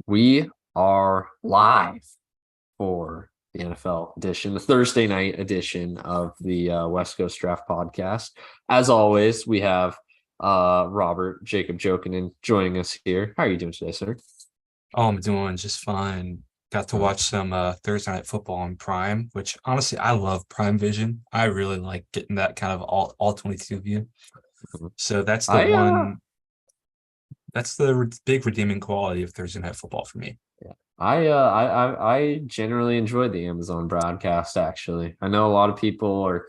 We are live for the NFL edition, the Thursday night edition of the West Coast Draft Podcast. As always, we have Robert Jacob Jokinen joining us here. How are you doing today, sir? Oh, I'm doing just fine. Got to watch some Thursday Night Football on Prime, which honestly I love Prime Vision. I really like getting that kind of all 22 view. So that's the I one. That's the big redeeming quality of Thursday Night Football for me. I generally enjoy the Amazon broadcast. Actually, I know a lot of people are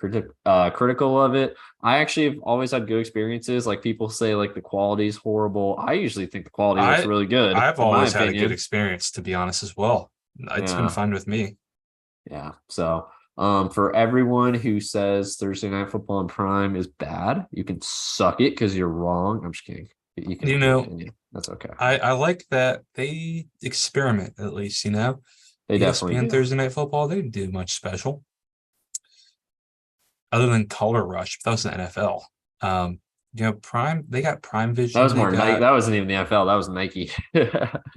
critical of it. I actually have always had good experiences. Like people say, like the quality is horrible. I usually think the quality looks I really good, I've in my always had a good opinion. experience, to be honest, as well. It's been Yeah, fun with me. yeah. So, for everyone who says Thursday Night Football in Prime is bad, you can suck it because you're wrong. I'm just kidding. You can You have your know, opinion. That's okay. I like that they experiment at least. They definitely ESPN do. Thursday Night Football, they didn't do much special other than Color Rush. But that was the NFL. Prime, they got Prime That Vision. was They more Nike. got, That wasn't even the NFL. That was Nike.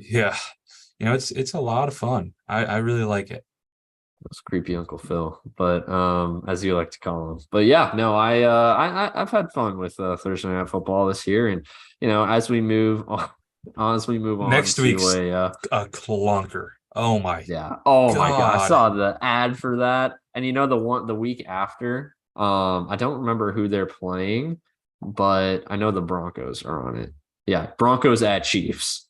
yeah, it's a lot of fun. I really like it. It's creepy Uncle Phil, but as you like to call him. But yeah, no, I've had fun with Thursday Night Football this year, and as we move on, as we move on Next to week's a a clunker. Oh my yeah, oh my God, I God. saw the ad for that, and the week after, I don't remember who they're playing, but I know the Broncos are on it. Yeah, Broncos at Chiefs.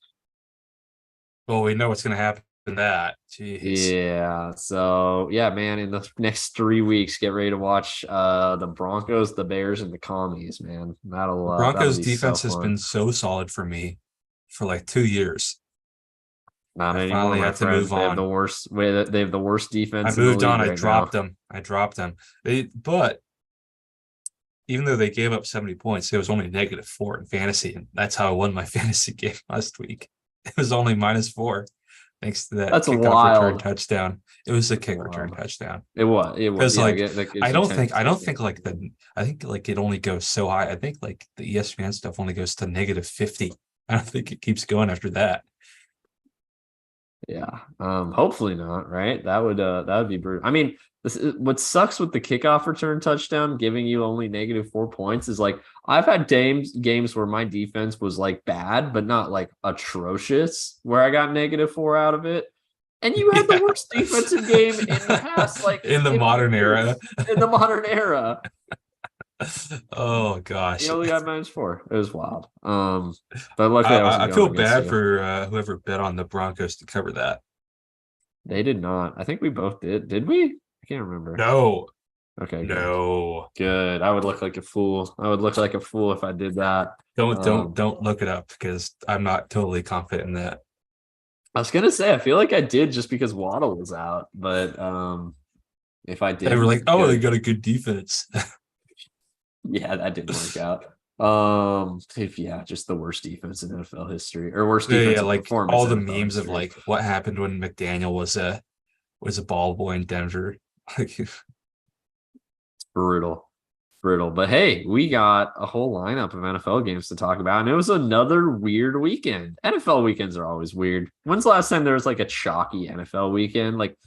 Well, we know what's gonna happen in that. Jeez. Yeah. So yeah, man, in the next 3 weeks, get ready to watch the Broncos, the Bears, and the Commies, man. That'll Broncos be so defense has fun. been so solid for me for like 2 years. Not I anymore, finally my had to friend. move on. They have the worst I defense in the moved on. league right now. I dropped them. But even though they gave up 70 points, it was only -4 in fantasy. And that's how I won my fantasy game last week. It was only -4 thanks to that That's kickoff return wild. touchdown. It was a That's kick return wild. touchdown. It was. It was. Because Yeah, like that gives you I 10 don't think games. I think like it only goes so high. I think like the ESPN stuff only goes to -50. I don't think it keeps going after that. Yeah. Hopefully not, right? That would be brutal. I mean, what sucks with the kickoff return touchdown giving you only -4 points is like I've had games where my defense was like bad, but not like atrocious, where I got -4 out of it. And you had the Yeah. worst defensive game in the past like In the 50 modern era. years in the modern era. Oh You gosh. only got -4. It was wild. But luckily I wasn't I going feel against bad you. for whoever bet on the Broncos to cover that. They did not. I think we both did. Did we? I can't remember. No, Okay, good. no. Good. I would look like a fool. I would look like a fool if I did that. Don't look it up because I'm not totally confident in that. I was gonna say I feel like I did just because Waddle was out, but if I They were like, didn't, oh, they good. got a good defense. Yeah, that didn't work out. If yeah, just the worst defense in NFL history or worst Yeah, defensive like performance all in the NFL memes of history. like what happened when McDaniel was a ball boy in Denver. Like, Brutal. Brutal. But hey, we got a whole lineup of NFL games to talk about, and it was another weird weekend. NFL weekends are always weird. When's the last time there was like a chalky NFL weekend? Like,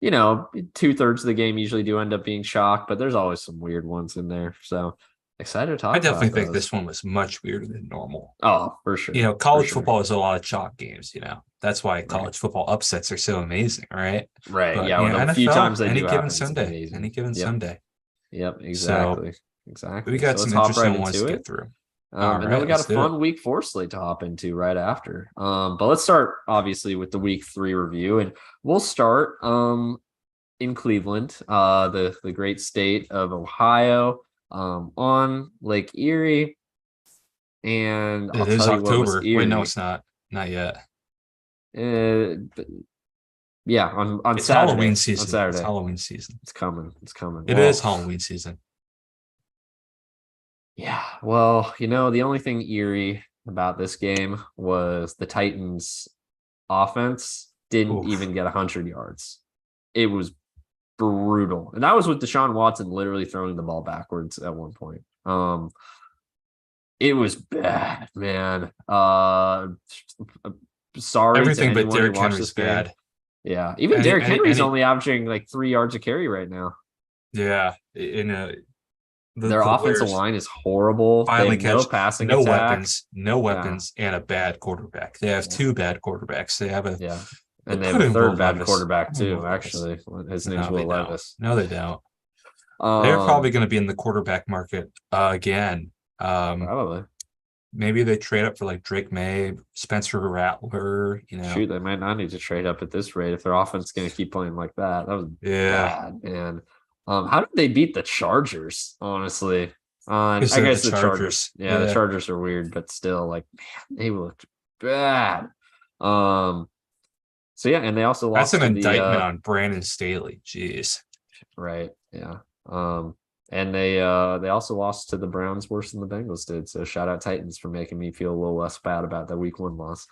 2/3 of the game usually do end up being chalk, but there's always some weird ones in there. So excited to I talk definitely about think those. this one was much weirder than normal. Oh, for sure. For College sure. football is a lot of chalk games. That's why Right. college football upsets are so amazing, right? Right. But Yeah. The few NFL, times they do happen, it's amazing. any given Yep. Sunday. Yep. So Exactly. we Exactly. got So let's some hop right interesting ones into to it. get through. All And then we right, got a let's do it. fun week four slate to hop into right after. But let's start obviously with the week three review, and we'll start in Cleveland, the great state of Ohio, on Lake Erie. And I'll It is tell you what was October. Wait, no, eerie. it's not. Not yet. But yeah, on It's Halloween Saturday. On season. It's Saturday. Halloween season. It's coming. It's coming. It is Well, Halloween season. yeah. Well, the only thing eerie about this game was the Titans offense didn't Oof. even get 100 yards. It was brutal. And that was with Deshaun Watson literally throwing the ball backwards at one point. It was bad, man. sorry to Everything but anyone who Derrick watched Henry's this game. bad. Yeah, even Derrick Henry's Any only averaging like 3 yards a carry right now. yeah, in Their the offensive Bears line is horrible. They finally have no catch passing no attack. weapons, no Yeah, weapons, and a bad quarterback. They have yeah, two bad quarterbacks. They have a yeah. And they have put a in Will third bad Levis. quarterback Put in too. Will Levis. Actually, his name's No, they Will don't. Levis. No, they don't. They're Um, probably going to be in the quarterback market again. Probably. Maybe they trade up for like Drake May, Spencer Rattler. Shoot, they might not need to trade up at this rate if their offense is going to keep playing like that. That was Yeah, bad, man. How did they beat the Chargers? Honestly, because I they're the guess the Chargers. Chargers. Yeah, the Yeah, Chargers are weird, but still, like, man, they looked bad. Um, so yeah, and they also that's lost an to the indictment on Brandon Staley. Jeez. right, yeah. And they also lost to the Browns worse than the Bengals did. So shout out Titans for making me feel a little less bad about that week 1 loss.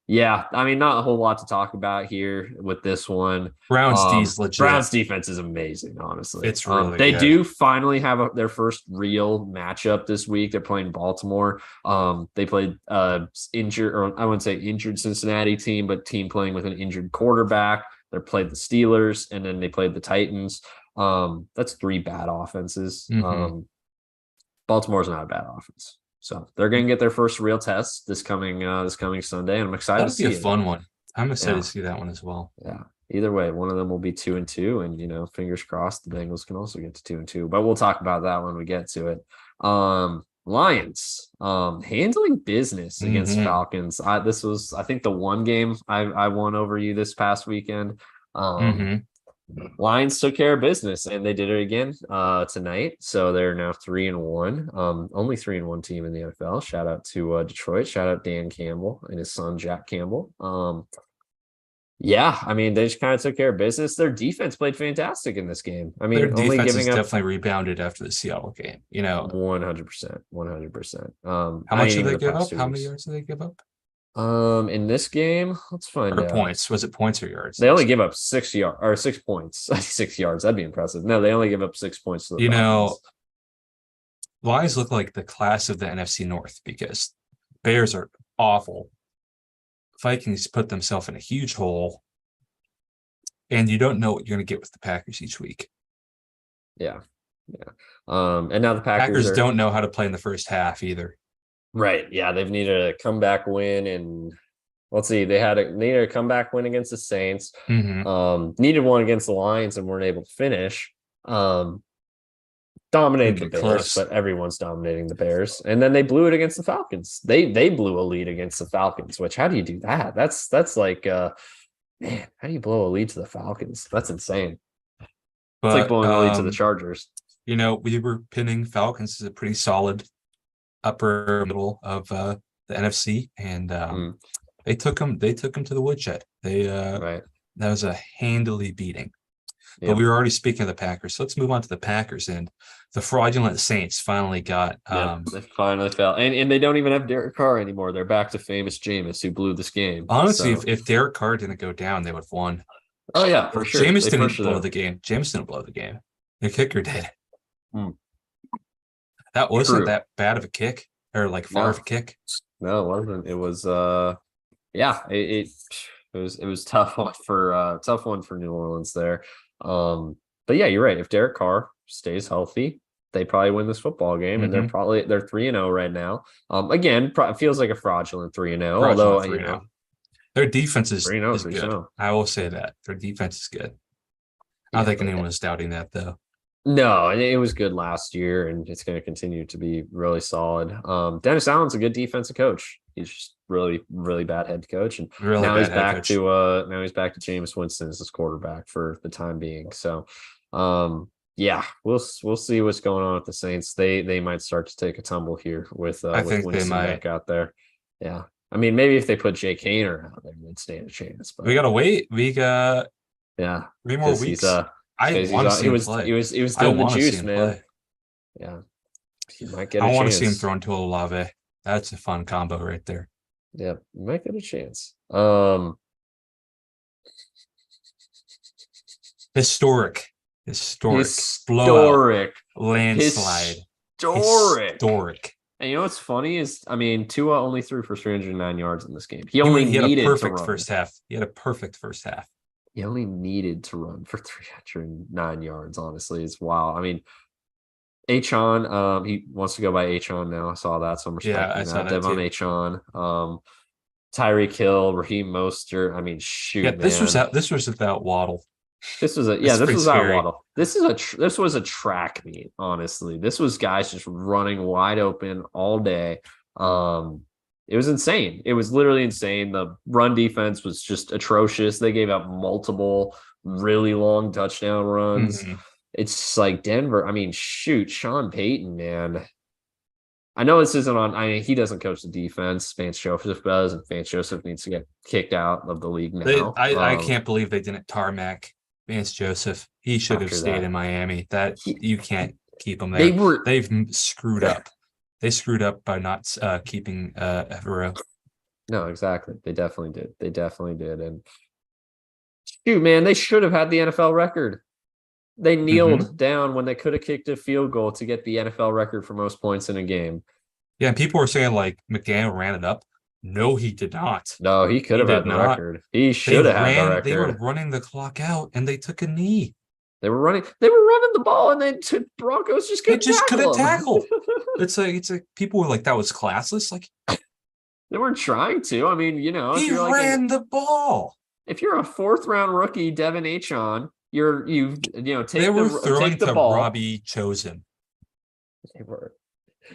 Yeah, I mean, not a whole lot to talk about here with this one. Browns D's legit. Browns defense is amazing, honestly. It's really They good. do finally have their first real matchup this week. They're playing Baltimore. They played injured, or I wouldn't say injured Cincinnati team, but team playing with an injured quarterback. They played the Steelers, and then they played the Titans. That's 3 bad offenses. Mm-hmm. Baltimore's not a bad offense. So they're going to get their first real test this coming Sunday, and I'm excited That'll to be see a it. fun one. I'm excited Yeah. to see that one as well. Yeah. Either way, one of them will be 2-2, and fingers crossed the Bengals can also get to 2-2. But we'll talk about that when we get to it. Lions handling business against Falcons. This was, I think, the one game I won over you this past weekend. Lions took care of business, and they did it again tonight. So they're now 3-1. Only 3-1 team in the NFL. Shout out to Detroit. Shout out Dan Campbell and his son Jack Campbell. Yeah, I mean, they just kind of took care of business. Their defense played fantastic in this game. I mean, Their only defense giving has up definitely rebounded after the Seattle game. 100%, 100%. How much did they give up? How many yards did they give up? In this game, let's find Or out. points? Was it points or yards? They only give up 6 yards or 6 points. 6 yards. That'd be impressive. No, they only give up 6 points to the Falcons. Lions look like the class of the NFC North because Bears are awful. Vikings put themselves in a huge hole, and you don't know what you're going to get with the Packers each week. Yeah. And now the Packers don't know how to play in the first half either. Right. Yeah, they've needed a comeback win, and let's see, they needed a comeback win against the Saints. Needed one against the Lions and weren't able to finish. Dominated the Bears, close. But everyone's dominating the Bears. And then they blew it against the Falcons. They blew a lead against the Falcons, which, how do you do that? That's like man, how do you blow a lead to the Falcons? That's insane. But, it's like blowing a lead to the Chargers. We were pinning Falcons as a pretty solid upper middle of the NFC, and they took them to the woodshed. That was a handily beating. But we were already speaking of the Packers, so let's move on to the Packers. And the fraudulent Saints finally got they finally fell, and they don't even have Derek Carr anymore. They're back to famous Jameis, who blew this game. Honestly, if Derek Carr didn't go down, they would have won. Oh yeah, for sure. Jameis didn't blow the game. Jameis didn't blow the game. The kicker did. That wasn't that bad of a kick, or like far of a kick. No, it wasn't. It was it was tough one for New Orleans there. But yeah, you're right. If Derek Carr stays healthy, they probably win this football game, and they're 3-0 right now. Again, feels like a fraudulent 3-0, although their defense is good. I will say that their defense is good. I don't think anyone is doubting that, though. No, and it was good last year, and it's going to continue to be really solid. Dennis Allen's a good defensive coach. He's just really, really bad head coach, and now he's back to Jameis Winston as his quarterback for the time being. So, yeah, we'll see what's going on with the Saints. They might start to take a tumble here with Winston back out there. Yeah, I mean, maybe if they put Jake Haener out there, they'd stand a chance. But we gotta wait. We got 3 more weeks. I want to see him play. He was doing the juice, man. Yeah, he might get. I want to see him thrown to Olave. That's a fun combo right there. Yeah, you might get a chance. Historic blowout, landslide. Historic. And you know what's funny is, I mean, Tua only threw for 309 yards in this game. He He, only he had a needed to perfect run. first half. He had a perfect first half. He only needed to run for 309 yards, honestly. It's wild. I mean, Achon, he wants to go by Achon now. I saw that, so I'm Yeah, I respecting saw that. that Devon too. Achon, Tyreek Hill, Raheem Mostert. I mean, Yeah, shoot, this was man. out. This was without Waddle. Yeah, That's this pretty was out scary. Waddle. This was a track meet, honestly. This was guys just running wide open all day. Um, it was insane. It was literally insane. The run defense was just atrocious. They gave up multiple really long touchdown runs. Mhm. It's just like Denver. I mean, shoot, Sean Payton, man. I know this isn't on. I mean, he doesn't coach the defense. Vance Joseph does, and Vance Joseph needs to get kicked out of the league now. I can't believe they didn't tarmac Vance Joseph. He should have After stayed that, in Miami. That he, you can't keep him they there. were They've screwed up. They screwed up by not keeping Evero. no, exactly. They definitely did. They definitely did. And shoot, man, they should have had the NFL record. They Mm-hmm. kneeled down when they could have kicked a field goal to get the NFL record for most points in a game. Yeah, and people were saying like McDaniel ran it up. No, he did not. No, he could He have had did the not. record. He should have had the They were record. running the clock out and they took a knee. They were running the ball, and then Broncos just They couldn't just couldn't tackle them. tackle. It's like people were like, that was classless. Like They weren't trying to. I mean, you know, he ran the ball. if you're a fourth round rookie, Devin Achon, They were throwing take the to ball. Robbie Chosen. They were.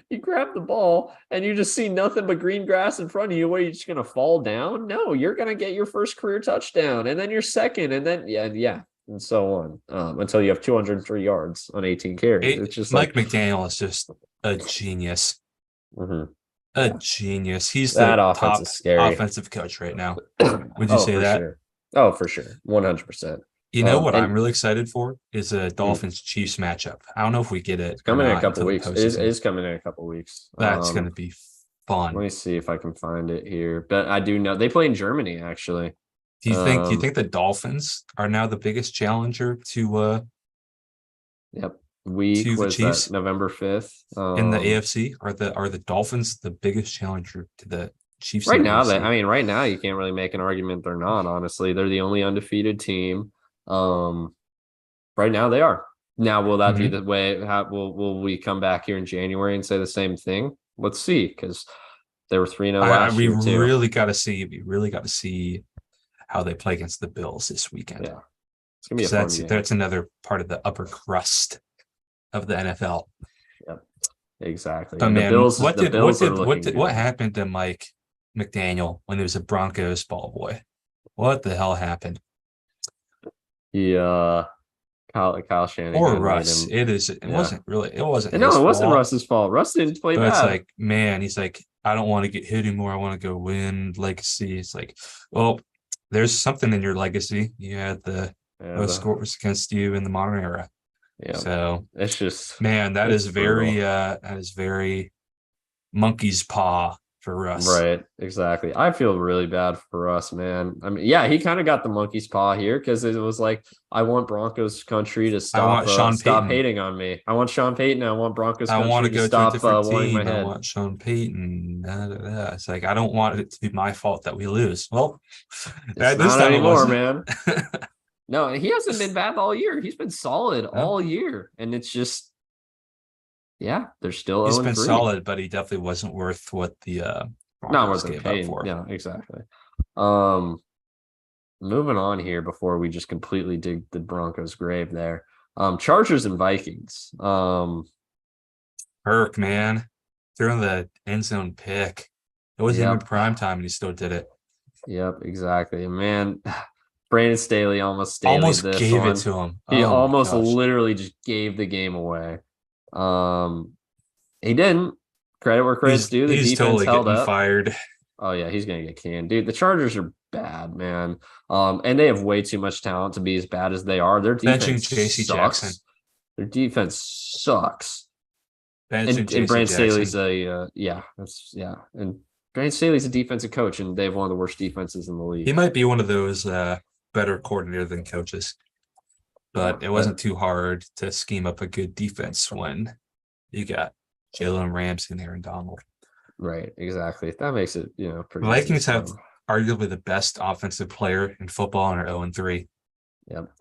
You grab the ball and you just see nothing but green grass in front of you. What, are you just gonna fall down? No, you're gonna get your first career touchdown, and then your second, and then yeah, and so on, until you have 203 yards on 18 carries. It's just Mike like McDaniel is just a genius. mhm. A Yeah, genius. He's that the offense top is scary. offensive coach right now. Would you Oh, say for that? sure. Oh, for sure. 100%. You know what I'm And really excited for is a mm, Dolphins Chiefs matchup. I don't know if we get it it's or coming in a not couple until the weeks. It postseason. is coming in a couple weeks. That's going to be Let fun. me see if I can find it here. But I do know they play in Germany actually. Do you Um, think the Dolphins are now the biggest challenger yep. Week to the was that Chiefs November 5th. in the AFC? Are the Dolphins the biggest challenger to the Chiefs in Right the now AFC? right now you can't really make an argument they're not, honestly. They're the only undefeated team. Um, right now they are. Now, will that be Mm-hmm. the way? Will we come back here in January and say the same thing? Let's see, because they were 3-0 last We year too. really got to see. We really got to see how they play against the Bills this weekend Yeah, it's gonna be a because fun game. that's another part of the upper crust of the NFL. Yep, exactly. But And man, The Bills are looking what good. happened to Mike McDaniel when he was a Broncos ball boy? What the hell happened? Yeah, Kyle Or Shanahan made Russ? him. It Yeah, wasn't really it wasn't and his no, it wasn't fault. Russ's fault. Russ didn't play But it's bad. like, man, he's like, I don't want to get hit anymore. I want to go win legacy. It's like, well, there's something in your legacy. You had the Yeah, most scores against you in the modern era. yeah. So, It's just man, it's brutal. that is very monkey's paw for Russ. Right, exactly. I feel really bad for us, man. I mean, yeah, he kind of got the monkey's paw here because it was like, I want Broncos country to I want Sean stop Payton. hating on me. I want Sean Payton. I want Broncos I want country to to go to a stop different wanting my team. I head. want Sean Payton. Da, da, da. It's like I don't want it to be my fault that we lose. Well, It's this not time it anymore, wasn't. man. No, he hasn't been bad all year. He's been solid No, all year, and it's just, yeah, they're still he's 0 been 3. solid, but he definitely wasn't worth what the Not Broncos wasn't gave up paying. for him. Yeah, exactly. Um, moving on here before we just completely dig the Broncos' grave there. Chargers and Vikings. Kirk, man, throwing the end zone pick. It wasn't even Yep. prime time, and he still did it. Yep, exactly. Man, Brandon Staley almost Staleyed Almost this gave it one. to him. He Oh my almost gosh, literally just gave the game away. Um, he didn't. Credit where credit's due. The he's defense totally held getting up. fired. Oh yeah, he's gonna get canned, dude. The Chargers are bad, man. And they have way too much talent to be as bad as they are. Their Benching defense J.C. Jackson. sucks. Their defense sucks. Benching And J.C. Brand Staley's Jackson. yeah. And Brand Staley's a defensive coach, and they have one of the worst defenses in the He league. might be one of those better coordinator than coaches, Yeah, but it but wasn't too hard to scheme up a good defense when you got Jalen Ramsey and Aaron Donald. Right, exactly. That makes it, The pretty easy. Vikings have So, arguably the best offensive player in football and are 0-3. yep.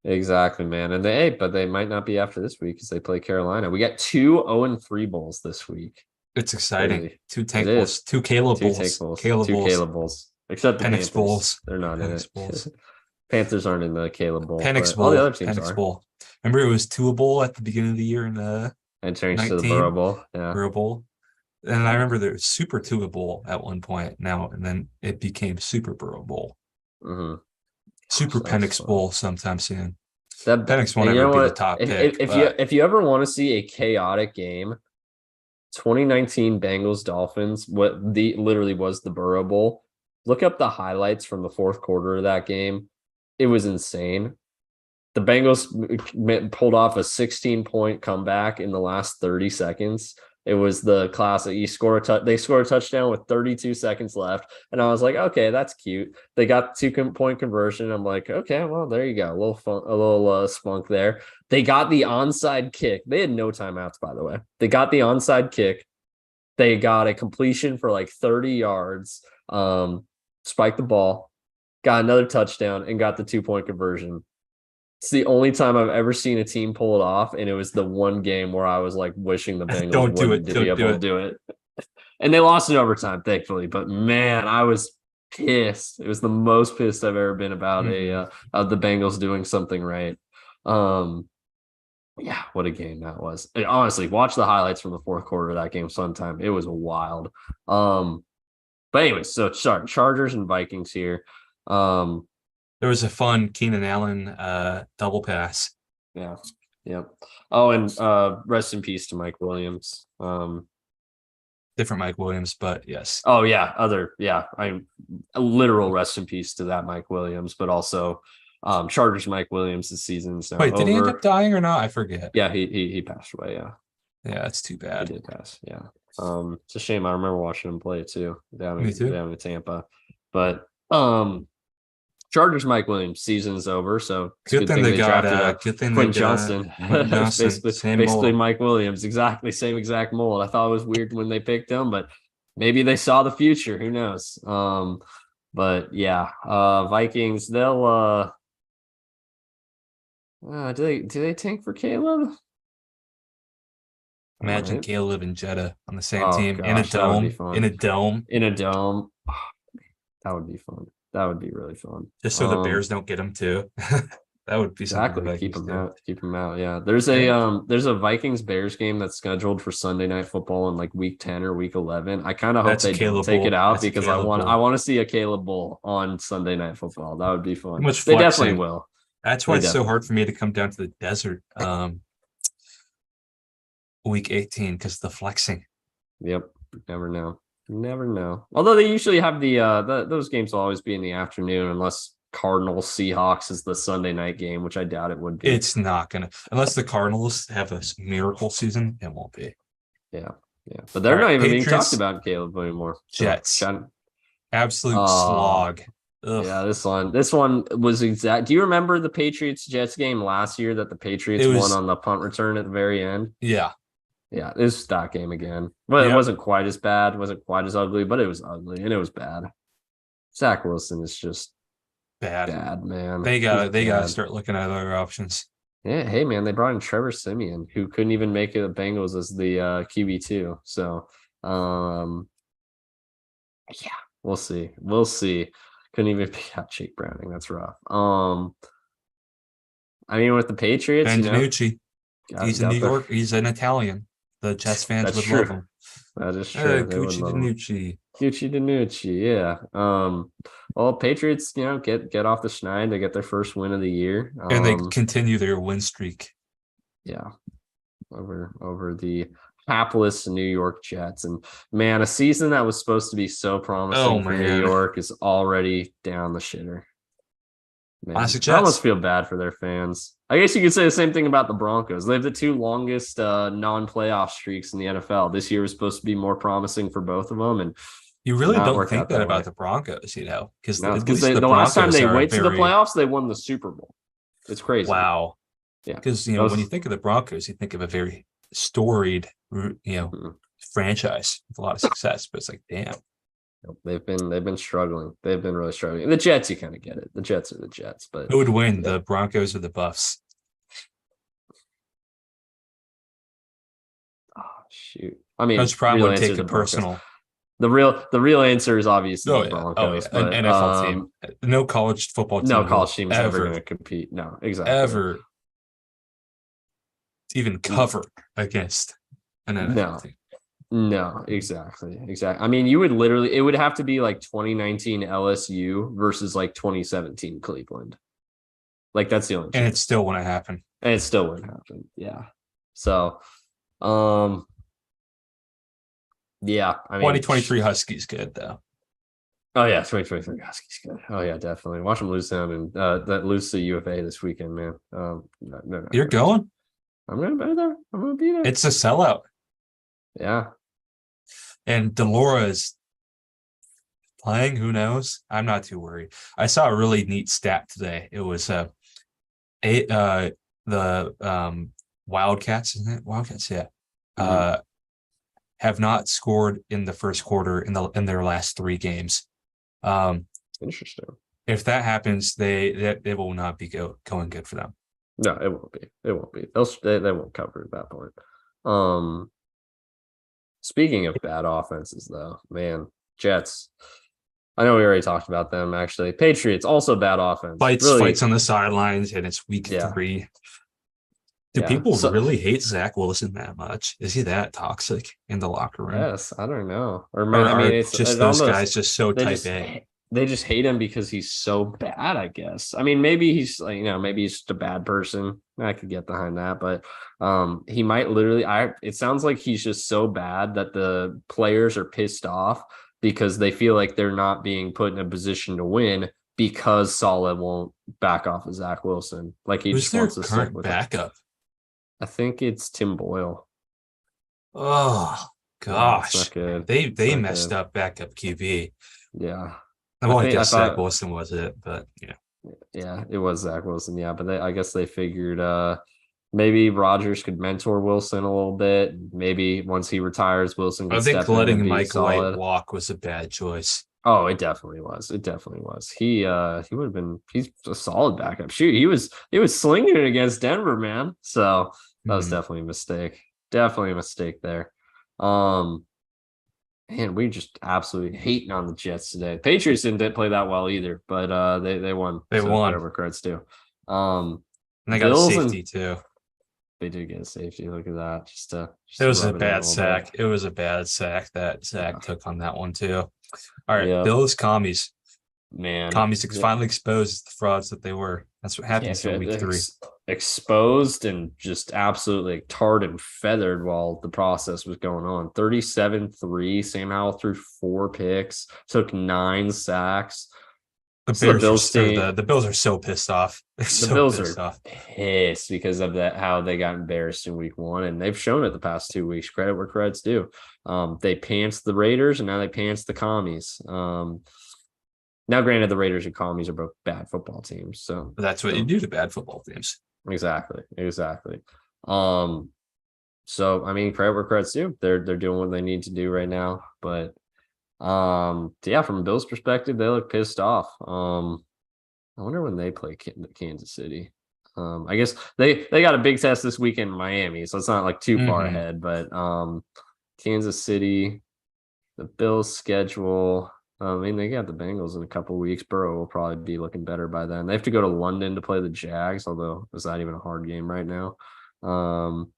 Exactly, man. And but they might not be after this week because they play Carolina. We got 2 0-3 bowls this week. It's exciting. Crazy. 2 It tank bowls, is. 2 Caleb 2 tank bowls, bowls. Caleb 2 bowls, Caleb bowls. Except the Penix Panthers. bowls, They're not in Penix it. bowls, Panthers aren't in the Caleb bowl, Penix but all the bowl, other teams Penix are. bowl. Remember it was Tua bowl at the beginning of the year in And changed to the Burrow 19 Bowl. Yeah. Burrow bowl. And I remember there was Super Tua bowl at one point now, and then it became Super Burrow bowl. Mm-hmm. Super Penix bowl sometime soon. That Penix won't ever be the top pick. If you ever want to see a chaotic game, 2019 Bengals Dolphins, literally was the Burrow Bowl. Look up the highlights from the fourth quarter of that game. It was insane. The Bengals pulled off a 16-point comeback in the last 30 seconds. It was the classic. They score a touchdown with 32 seconds left, and I was like, okay, that's cute. They got 2-point conversion. I'm like, okay, well, there you go, a little fun, a little spunk there. They got the onside kick. They had no timeouts, by the way. They got the onside kick. They got a completion for like 30 yards. Spiked the ball, got another touchdown, and got the 2-point conversion. It's the only time I've ever seen a team pull it off, and it was the one game where I was like wishing the Bengals wouldn't be able to do it. And they lost in overtime, thankfully. But man, I was pissed. It was the most pissed I've ever been about of the Bengals doing something right. Yeah, what a game that was. Honestly, watch the highlights from the fourth quarter of that game sometime. It was wild. But anyway, so sorry, Chargers and Vikings here. There was a fun Keenan Allen double pass. Yeah. Yep. Oh, and rest in peace to Mike Williams. Different Mike Williams, but yes. Oh yeah, I'm a literal rest in peace to that Mike Williams, but also Chargers Mike Williams' season's now Wait, did he end over. up dying or not? I forget. Yeah, he passed away. Yeah. Yeah, that's too bad. He did pass. Yeah. It's a shame. I remember watching him play too down in Tampa. But Chargers Mike Williams season's over, so good thing they got Quinn Johnston. Basically Mike Williams, exactly same exact mold. I thought it was weird when they picked him, but maybe they saw the future. Who knows? But yeah, Vikings. They'll do they tank for Caleb? Imagine Caleb and Jeddah on the same team gosh, in a dome. In a dome. That would be fun. That would be really fun. Just so the Bears don't get them too. That would be exactly keep them out. Keep them out. Yeah, there's a Vikings Bears game that's scheduled for Sunday Night Football in like week 10 or week 11. I kind of hope they don't take it out because I want to see a Caleb Bowl on Sunday Night Football. That would be fun. They definitely will. That's why it's so hard for me to come down to the desert week 18 because the flexing. Yep, never know. Although they usually have those games will always be in the afternoon unless Cardinals Seahawks is the Sunday night game, which I doubt it would be. It's not gonna unless the Cardinals have a miracle season. It won't be. Yeah. But they're not even being talked about Caleb anymore. Jets, absolute slog. Ugh. Yeah, this one was exact. Do you remember the Patriots Jets game last year that the Patriots won on the punt return at the very end? Yeah. Yeah, it was that game again. Well, It wasn't quite as bad, wasn't quite as ugly, but it was ugly and it was bad. Zach Wilson is just bad, man. They gotta start looking at other options. Yeah, hey man, they brought in Trevor Siemian, who couldn't even make it the Bengals as the QB2. So yeah, we'll see. Couldn't even pick out Jake Browning. That's rough. I mean, with the Patriots, Ben DiNucci, he's an Italian. The Jets fans would love him. That is true. Gucci DiNucci, yeah. Well, Patriots, get off the schneid. They get their first win of the year, and they continue their win streak. Yeah, over the hapless New York Jets, and man, a season that was supposed to be so promising for New York is already down the shitter. Man, I almost feel bad for their fans. I guess you could say the same thing about the Broncos. They have the two longest non-playoff streaks in the NFL. This year was supposed to be more promising for both of them, and you really don't think that about the Broncos, because the last time they went to the playoffs, they won the Super Bowl. It's crazy. Wow. Yeah, because when you think of the Broncos, you think of a very storied, Mhm. franchise with a lot of success. But it's like, damn. They've been struggling. They've been really struggling. The Jets, you kind of get it. The Jets are the Jets, but Who would win, yeah. the Broncos or the Buffs? Oh, shoot. I mean, Coach Prime real would answer take is it the Broncos. personal. The real answer is obviously Oh the yeah, oh Broncos, yeah, an but NFL team. No college football no team college will team's ever going ever, to compete. No, exactly. ever even No, cover against an NFL no, team. no, exactly, exactly. I mean, you would literally, it would have to be like 2019 LSU versus like 2017 Cleveland. Like that's the only And it chance, still wouldn't happen. and it still wouldn't happen. Yeah. So, um, yeah. I mean, 2023 Huskies good though. oh yeah, 2023 Huskies good. Oh yeah, definitely. Watch them lose down and that lose to UFA this weekend, man. No, You're going? I'm gonna be there. I'm gonna be there. It's a sellout. Yeah. And Delora is playing. Who knows? I'm not too worried. I saw a really neat stat today. It was the Wildcats, isn't it? Wildcats, yeah. Mm-hmm. Have not scored in the first quarter in their last 3 games. Interesting. If that happens, it will not be going good for them. No, it won't be. It won't be. They won't cover at that point. Speaking of bad offenses, though, man, Jets. I know we already talked about them. Actually, Patriots also bad offense. Fights on the sidelines, and it's week Yeah. 3. Do Yeah. people So, really hate Zach Wilson that much? Is he that toxic in the locker room? yes, I don't know. Or Or I are mean, it's just it those almost guys just so they type just A? they just hate him because he's so bad. I guess. I mean, maybe he's like maybe he's just a bad person. I could get behind that, but he might literally. It sounds like he's just so bad that the players are pissed off because they feel like they're not being put in a position to win because Saleh won't back off of Zach Wilson. Like he Who's just their wants to stick current with him. backup? I think it's Tim Boyle. Oh Yeah, it's not gosh, good. It's they not messed good. up backup QB. Yeah. Well, I I guess Zach thought, Wilson was it, but yeah. yeah, it was Zach Wilson. Yeah, but I guess they figured maybe Rodgers could mentor Wilson a little bit. Maybe once he retires, Wilson I could think step in and letting be Mike White solid. walk was a bad choice. Oh, it definitely was. It definitely was. He would have been he's a solid backup. Shoot, he was slinging it against Denver, man. So that was Hmm. definitely a mistake. Definitely a mistake there. Um Man, we just absolutely hating on the Jets today. Patriots didn't play that well either, but they won. They So won, credit where too. Um, and they got a Bills and safety too. they did get a safety. Look at that, just It to was a rub it in a bad little sack. bit. It was a bad sack that Zach took on that one too. All right, Yeah, Bills commies. man. Commies finally exposed the frauds that they were. That's what Yeah, happens in week 3. exposed and just absolutely tarred and feathered while the process was going on. 37-3. Sam Howell threw 4 picks, took 9 sacks. The So the Bears Bills team, the Bills are so pissed off. They're the so Bills pissed are off. pissed because of that how they got embarrassed in week 1, and they've shown it the past 2 weeks. Credit where credit's due. They pantsed the Raiders, and now they pants the commies. Now, granted, the Raiders and commies are both bad football teams, so But that's what you do to bad football teams. exactly. So I mean, credit where credit's due. They're doing what they need to do right now, but yeah, from Bill's perspective, they look pissed off. I wonder when they play Kansas City. I guess they got a big test this weekend in Miami, so it's not like too far ahead. But Kansas City, the Bills' schedule. I mean, they got the Bengals in a couple of weeks. Burrow will probably be looking better by then. They have to go to London to play the Jags, although it's not even a hard game right now.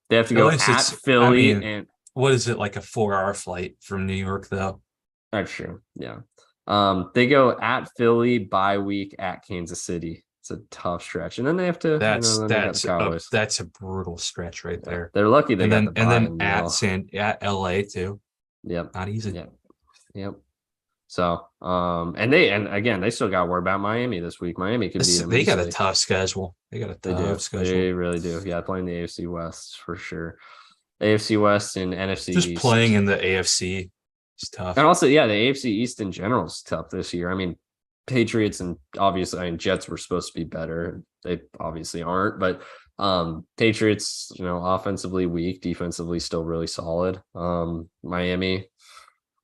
They have to At go least at Philly, and what is it, like a 4-hour flight from New York though? that's true. Yeah. They go at Philly, bye week at Kansas City. It's a tough stretch, and then they have to. Then they got the Cowboys. That's a brutal stretch right there. They're lucky they got the bye in the middle. at LA too. Yep. Not easy. Yep. So, and again, they still got to worry about Miami this week. Miami could be. They got a tough schedule. They got a tough schedule. They really do. Yeah, playing the AFC West for sure. AFC West and NFC Just East. playing in the AFC is tough. And also, yeah, the AFC East in general is tough this year. I mean, Patriots and obviously, Jets were supposed to be better. They obviously aren't, but Patriots, offensively weak, defensively still really solid. Miami.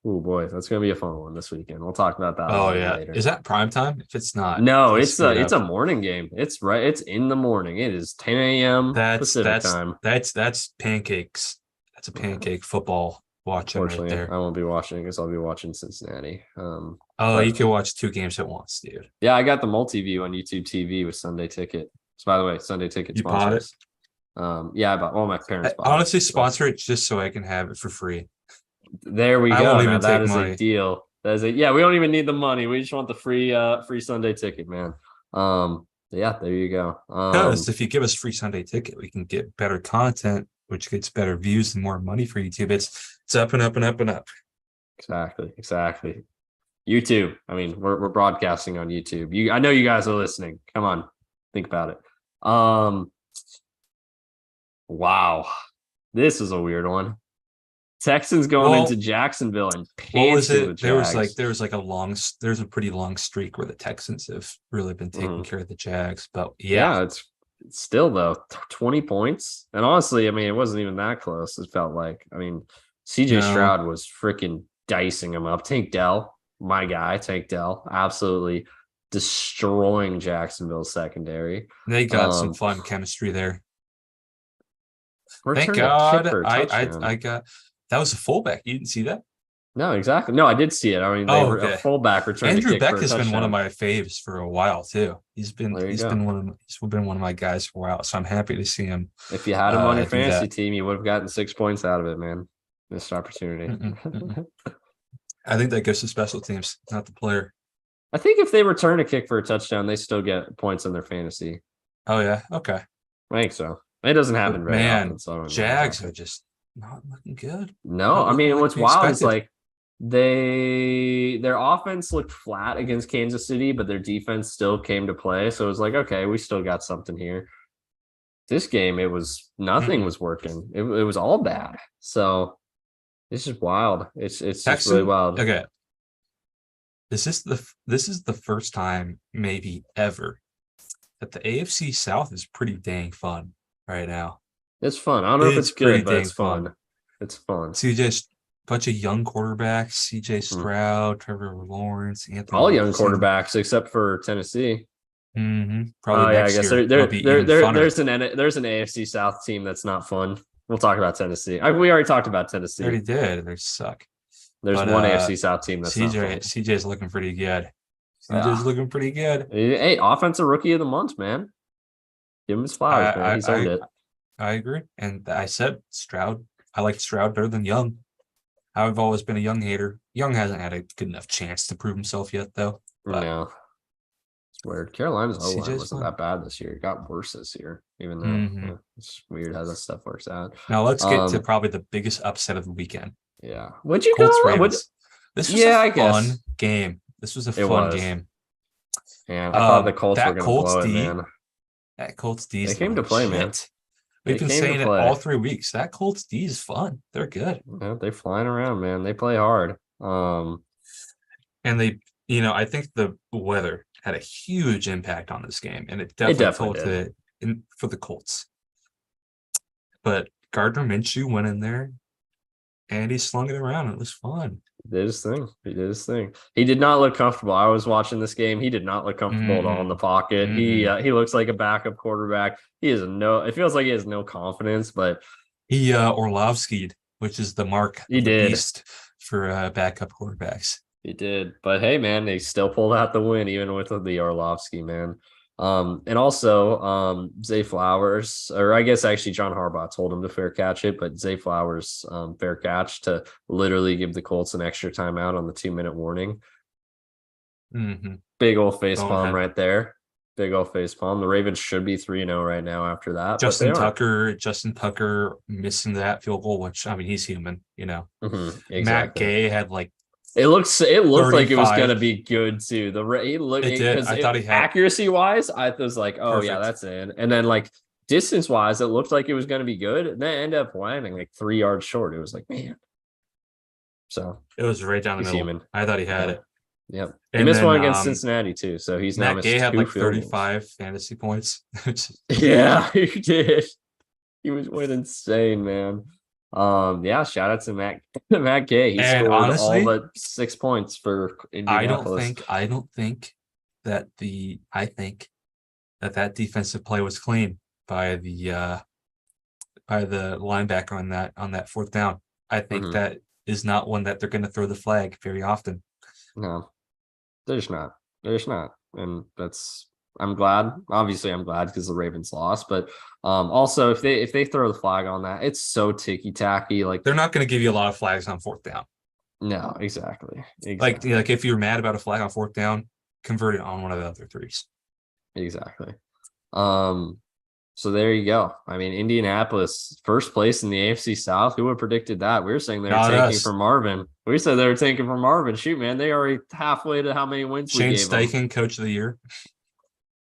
Oh boy, that's gonna be a fun one this weekend. We'll talk about that a Oh little bit yeah. later. Is that prime time? If it's not, No, they it's screwed a up. it's a morning game. It's right. It's in the morning. It is 10 a.m. That's Pacific that's time. that's pancakes. That's a Yeah. pancake football watching right Unfortunately, there. I won't be watching because I'll be watching Cincinnati. Oh, you But can watch 2 games at once, dude. yeah, I got the multi-view on YouTube TV with Sunday Ticket. So by the way, Sunday Ticket You bought it? sponsors. Yeah, I bought. Well, my parents bought it. Honestly, But sponsor it just so I can have it for free. there we I go. won't Now even that take is a money. deal. That is a yeah. We don't even need the money. We just want the free Sunday Ticket, man. Yeah, there you go. Because if you give us free Sunday ticket, we can get better content, which gets better views and more money for YouTube. It's up and up and up and up. Exactly. YouTube. I mean, we're broadcasting on YouTube. I know you guys are listening. Come on, think about it. Wow, this is a weird one. Texans going Well, into Jacksonville and what was pantsing the it? Jags. There's a pretty long streak where the Texans have really been taking care of the Jags. But yeah, Yeah, it's still though 20 points. And honestly, I mean, it wasn't even that close. It felt like, I mean, CJ no, Stroud was freaking dicing him up. Tank Dell, my guy, Tank Dell, absolutely destroying Jacksonville's secondary. they got some fun chemistry there. Thank Returned a kick God for a touchdown. I got that was a fullback. You didn't see that? No, exactly. No, I did see it. I mean, they Oh, were a okay. fullback returned Andrew a kick Beck for a has been one of touchdown. my faves for a while too. He's been There you he's go. been one of my guys for a while. So I'm happy to see him If you had him on your do fantasy that. team, you would have gotten 6 points out of it, man. Missed opportunity. I think that goes to special teams, not the player. I think if they return a kick for a touchdown, they still get points in their fantasy. Oh yeah, okay. I think so. It doesn't happen But very man, often. So Jags are just not looking good. no, Not I looking mean like what's we wild is expected. like their offense looked flat against Kansas City, but their defense still came to play. So it was like, okay, we still got something here. This game, it was nothing was working. It was all bad. So it's just wild. It's just really wild. Okay. This is the first time maybe ever that the AFC South is pretty dang fun right now. It's fun. I don't know if it's pretty good, but dang it's fun. It's fun. See, just bunch of young quarterbacks: C.J. Stroud, Trevor Lawrence, Anthony All young Richardson. quarterbacks except for Tennessee. Probably Yeah, I next guess year it'll be even funner. there's an AFC South team that's not fun. We'll talk about Tennessee. We already talked about I Tennessee. already did. They suck. There's But, one AFC South team that's not fun. CJ's looking pretty good. CJ's looking pretty good. Hey, offensive rookie of the month, man. Give him his flowers, man. He's earned it. I agree. And I said Stroud. I like Stroud better than Young. I've always been a Young hater. Young hasn't had a good enough chance to prove himself yet, though. But no. It's weird. Carolina's O-line wasn't fun. that bad this year. It got worse this year, even though it's weird how that stuff works out. Now let's get to probably the biggest upset of the weekend. Yeah. What'd you Colts go? Ravens. This was a fun game. This was a fun game. Yeah, I thought the Colts were going to blow it, man. That Colts D. They came to play, man. We've been saying it all 3 weeks. That Colts D is fun. They're good. Yeah, they're flying around, man. They play hard. And they, I think the weather had a huge impact on this game, and it definitely told for the Colts. But Gardner Minshew went in there, and he slung it around. It was fun. He did his thing. He did not look comfortable. I was watching this game. He did not look comfortable at all in the pocket. He looks like a backup quarterback. It feels like he has no confidence, but he Orlovski'd, which is the mark of the beast for backup quarterbacks. He did. But hey, man, they still pulled out the win, even with the Orlovsky, man. And also Zay Flowers, or I guess actually John Harbaugh told him to fair catch it, but Zay Flowers fair catch to literally give the Colts an extra timeout on the 2-minute warning. Big old face palm right there. Big old face palm. The Ravens should be 3-0 right now after that. Justin Tucker missing that field goal, which I mean he's human, Exactly. Matt Gay had like it looked like it was gonna be good too. I thought he had accuracy wise, I was like, oh perfect. Yeah, that's in. And then like distance wise, it looked like it was gonna be good. And then ended up landing like 3 yards short. It was like, man. So it was right down the middle. Human. I thought he had it. Yep. He And missed then one against Cincinnati too, so he's now Matt Gay missed had two like field goals. 35 fantasy points. Yeah, he did. He was went insane, man. Yeah, shout out to Matt Gay. He And scored all honestly, but 6 points for I don't Indianapolis. think I don't think that the I think that defensive play was clean by the linebacker on that fourth down. I think Hmm. that is not one that they're going to throw the flag very often. No, there's not. There's not. And that's I'm glad. Obviously, I'm glad because the Ravens lost. But also if they throw the flag on that, it's so ticky tacky. Like, They're not going to give you a lot of flags on fourth down. no, exactly. Like Exactly. if you're mad about a flag on fourth down, convert it on one of the other threes. Exactly. Um, so there you go. I mean, Indianapolis, first place in the AFC South. Who would have predicted that? We were saying they were Not tanking us. from Marvin. We said they were tanking from Marvin. Shoot, man, they already halfway to how many wins we Shane gave them. Steichen, coach of the year.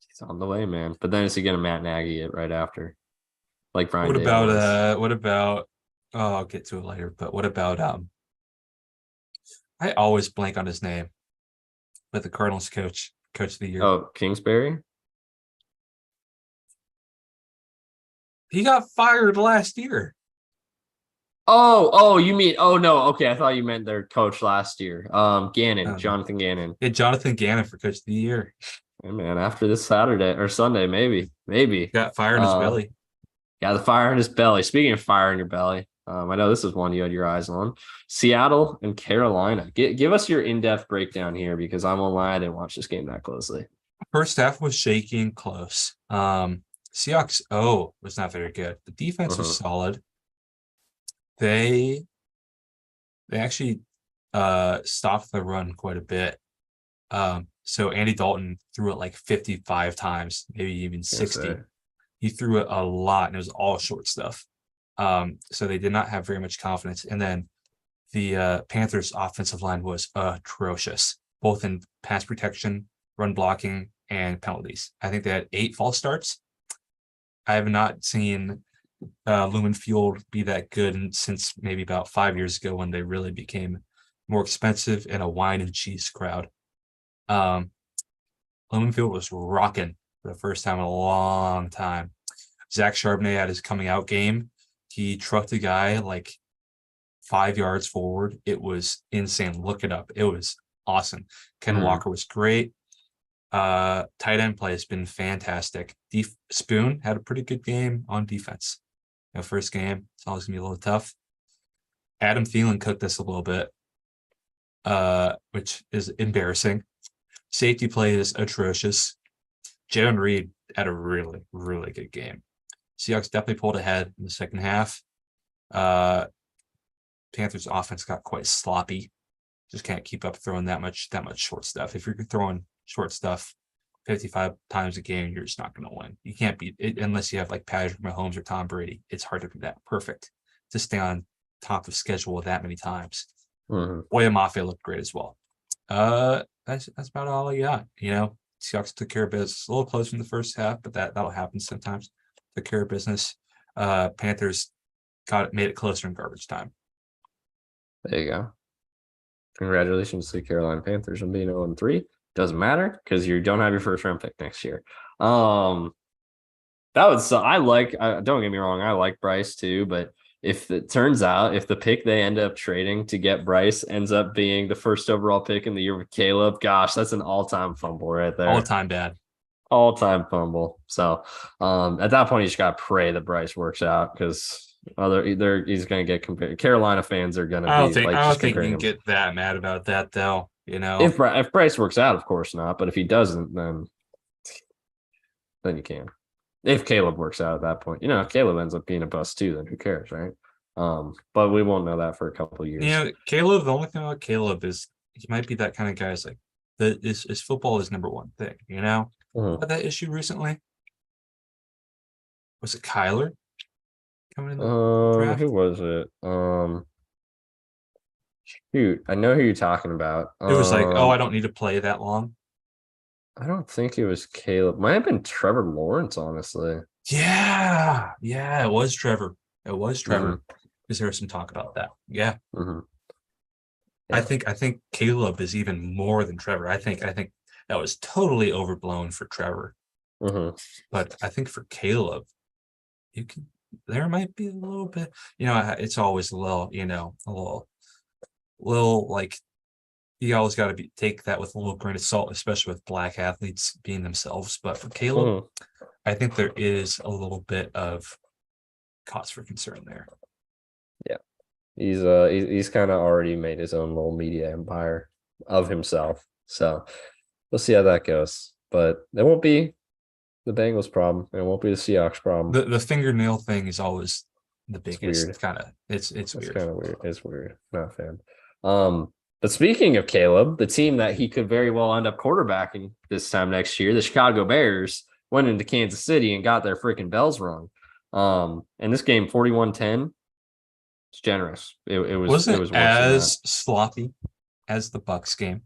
He's on the way, man. But then it's again a Matt Nagy it right after, like Brian What Dable about was. I'll get to it later, but what about I always blank on his name, but the Cardinals coach of the year. Oh, Kingsbury. He got fired last year. Oh, you mean? Oh no, okay. I thought you meant their coach last year. Gannon, Um, Jonathan Gannon. yeah, Jonathan Gannon for coach of the year. Hey, man, after this Saturday or Sunday, maybe. Got fire in his Uh, belly. Yeah, the fire in his belly. Speaking of fire in your belly, I know this is one you had your eyes on. Seattle and Carolina. Give us your in-depth breakdown here because I'm online. I didn't watch this game that closely. First half was shaky and close. Seahawks was not very good. The defense was Uh-huh. solid. They actually stopped the run quite a bit. So Andy Dalton threw it like 55 times, maybe even Can't say. 60. He threw it a lot and it was all short stuff. So they did not have very much confidence. And then the Panthers offensive line was atrocious, both in pass protection, run blocking, and penalties. I think they had 8 false starts. I have not seen Lumen Field be that good since maybe about 5 years ago when they really became more expensive and a wine and cheese crowd. Lumen Field was rocking for the first time in a long time. Zach Charbonnet had his coming out game. He trucked a guy like 5 yards forward. It was insane. Look it up. It was awesome. Ken Mhm. Walker was great. Tight end play has been fantastic. Spoon had a pretty good game on defense. First game, it's always gonna be a little tough. Adam Thielen cooked us a little bit, which is embarrassing. Safety play is atrocious. Jalen Reed had a really, really good game. Seahawks definitely pulled ahead in the second half. Panthers offense got quite sloppy. Just can't keep up throwing that much short stuff. If you're throwing short stuff 55 times a game, you're just not going to win. You can't beat it unless you have like Patrick Mahomes or Tom Brady. It's hard to do that perfect to stay on top of schedule that many times. Mhm. Boya Mafia looked great as well. That's about all I got. Seahawks took care of business. A little close in the first half, but that'll happen sometimes. Took care of business. Panthers made it closer in garbage time. There you go. Congratulations to the Carolina Panthers on being 0-3. Doesn't matter because you don't have your first round pick next year. That would so don't get me wrong, I like Bryce too, but if it turns out if the pick they end up trading to get Bryce ends up being the first overall pick in the year with Caleb, gosh, that's an all-time fumble right All there. time bad. All-time fumble. So at that point you just gotta pray that Bryce works out because he's gonna get compared. Carolina fans are gonna be like I don't just think you comparing can him. get that mad about that though. If Bryce works out, of course not. But if he doesn't, then you can. If Caleb works out at that point, if Caleb ends up being a bust too, then who cares, right? But we won't know that for a couple of years. Caleb. The only thing about Caleb is he might be that kind of guy. Is like is football is number one thing. Mhm. Had that issue recently. Was it Kyler coming in the Who draft? was it? Shoot, I know who you're talking about. It was like, oh, I don't need to play that long. I don't think it was Caleb. Might have been Trevor Lawrence, honestly. Yeah, it was Trevor. It was Hmm. Trevor. Because there was some talk about that. Yeah. Hmm. I Yeah. think Caleb is even more than Trevor. I think that was totally overblown for Trevor. Hmm. But I think for Caleb, you can there might be a little bit, it's always a little, a little like you always got to be take that with a little grain of salt, especially with black athletes being themselves. But for Caleb, Hmm. I think there is a little bit of cause for concern there. Yeah. He's kind of already made his own little media empire of himself. So we'll see how that goes. But it won't be the Bengals problem. It won't be the Seahawks problem. The fingernail thing is always the It's biggest weird. kind of it's That's weird. kind of weird. It's weird. Not a fan. But speaking of Caleb, the team that he could very well end up quarterbacking this time next year, the Chicago Bears, went into Kansas City and got their freaking bells rung. And this game 41-10, it's generous. It Wasn't was worse than that. as sloppy as the Bucks game.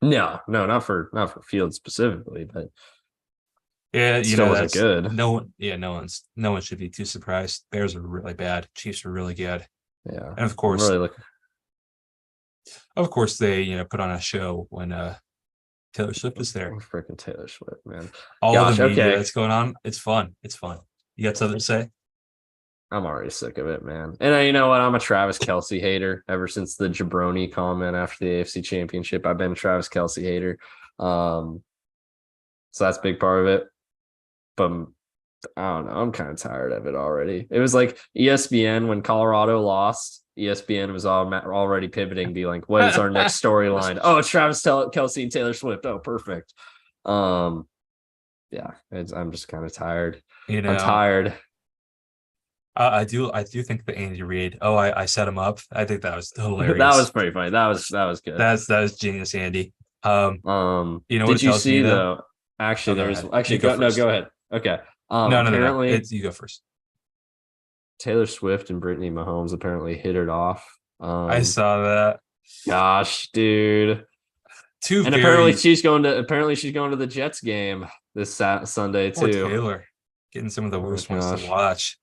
No, no, not for Fields specifically, but Yeah, it still wasn't that's good. no one should be too surprised. Bears are really bad. Chiefs are really good. Yeah. And of I'm really course, looking they, put on a show when Taylor Swift is there. freaking Taylor Swift, man. All the Gosh, media okay. that's going on, it's fun. It's fun. You got something to say? I'm already sick of it, man. And you know what? I'm a Travis Kelsey hater ever since the jabroni comment after the AFC Championship. I've been a Travis Kelsey hater. Um, so that's a big part of it. But I don't know. I'm kind of tired of it already. It was like ESPN when Colorado lost. ESPN was already pivoting, be like, "What is our next storyline?" Oh, it's Travis Kelsey and Taylor Swift. Oh, perfect. Um, yeah, I'm just kind of tired. You I'm know, tired. I do think the Andy Reid. Oh, I set him up. I think that was That was hilarious. pretty funny. That was good. That was genius, Andy. You know what Did it you tells me see though? though? Actually, Oh, go there's ahead. You actually go go no, first. go ahead. Okay. No. Apparently It's you go first. Taylor Swift and Brittany Mahomes apparently hit it off. I saw that. Gosh, dude. Two And apparently very she's going to the Jets game this Sunday poor too. Taylor getting some of the Oh my worst ones to gosh. watch.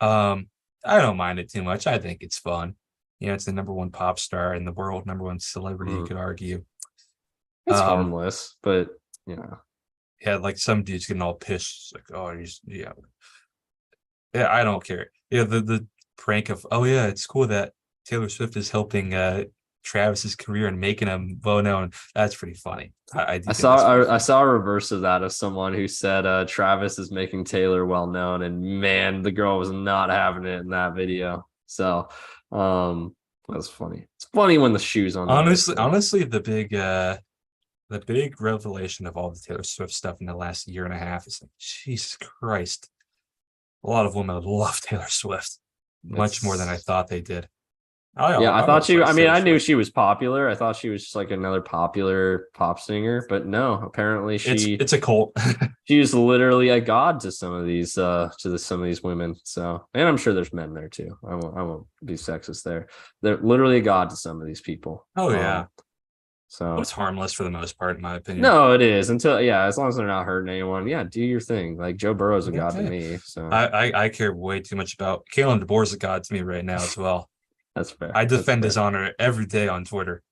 I don't mind it too much. I think it's fun. It's the number one pop star in the world, number one celebrity, you Mm. could argue. It's Um, harmless, but yeah. yeah, like some dudes getting all pissed, like, oh, yeah, I don't care. Yeah, the prank of, oh yeah, it's cool that Taylor Swift is helping Travis's career and making him well known. That's pretty funny. I do I think saw that's pretty I funny. saw a reverse of that of someone who said Travis is making Taylor well known, and man, the girl was not having it in that video. So that's funny. It's funny when the shoe's on the other foot. Honestly, the big revelation of all the Taylor Swift stuff in the last year and a half is like, Jesus Christ. A lot of women love Taylor Swift much more than I It's thought they did. Yeah, I I've thought always she. liked I mean, Taylor I knew Swift. she was popular. I thought she was just like another popular pop singer, but no. Apparently, It's a cult. she is literally a god to some of these some of these women. So, and I'm sure there's men there too. I won't be sexist there. They're literally a god to some of these people. Oh yeah. Well, So it's harmless for the most part, in my opinion. no, it is until yeah, as long as they're not hurting anyone. Yeah, do your thing. Like Joe Burrow's a god to Okay. me. So I care way too much about Kalen DeBoer's a god to me right now as well. that's fair. I That's defend his fair. honor every day on Twitter.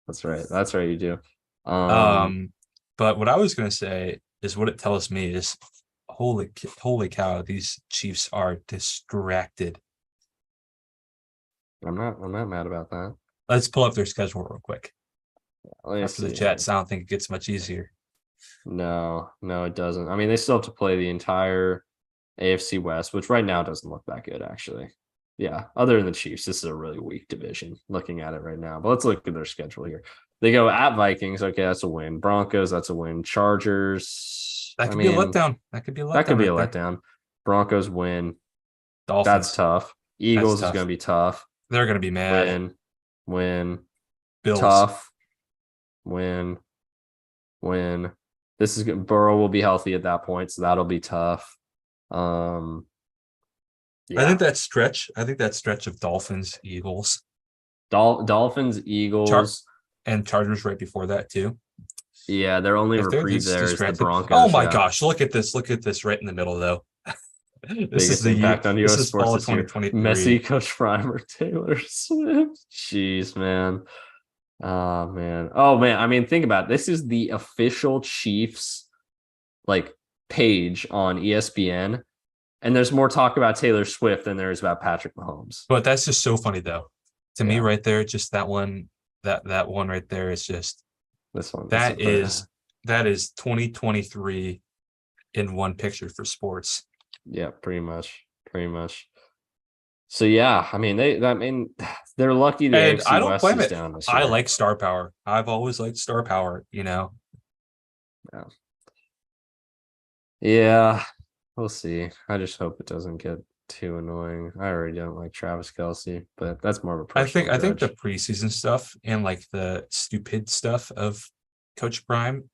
That's right. That's right. You do. Um, Um, but what I was gonna say is what it tells me is holy cow, these Chiefs are distracted. I'm not mad about that. Let's pull up their schedule real quick. Let me After the see here. Jets, I don't think it gets much easier. No, no, it doesn't. I mean, they still have to play the entire AFC West, which right now doesn't look that good, actually. Yeah, other than the Chiefs, this is a really weak division looking at it right now. But let's look at their schedule here. They go at Vikings. Okay, that's a win. Broncos, that's a win. Chargers, That I could be a mean, letdown. That could be a that could letdown be a right there. letdown. Broncos win. That's Dolphins. tough. That's Eagles is going tough. to be tough. They're gonna be mad. Win, win, Bills. tough, win, win. This is good. Burrow will be healthy at that point, so that'll be tough. Um, I yeah, think that stretch of Dolphins, Eagles, Dolphins, Char- Eagles. and Chargers right before that too. Yeah, their only If they're reprieve this there is the distracted, oh Broncos. my Yeah, gosh, look at this right in the middle though. Biggest impact on this U.S. is sports fall this year. 2023. Messi, Coach Prime, or Taylor Swift. Jeez, man. Oh man. Oh man. I mean, think about it. This is the official Chiefs like page on ESPN, and there's more talk about Taylor Swift than there is about Patrick Mahomes. But that's just so funny though. To me, Yeah. right there, just that one, that one right there is just This one. that is 2023 in one picture for sports. Yeah, pretty much. Pretty much. So yeah, I mean they're lucky the And I AFC don't West blame is it. down this I year. like star power. I've always liked star power, you know. Yeah. Yeah, we'll see. I just hope it doesn't get too annoying. I already don't like Travis Kelce, but that's more of a personal I think the grudge. preseason stuff and like the stupid stuff of Coach Prime,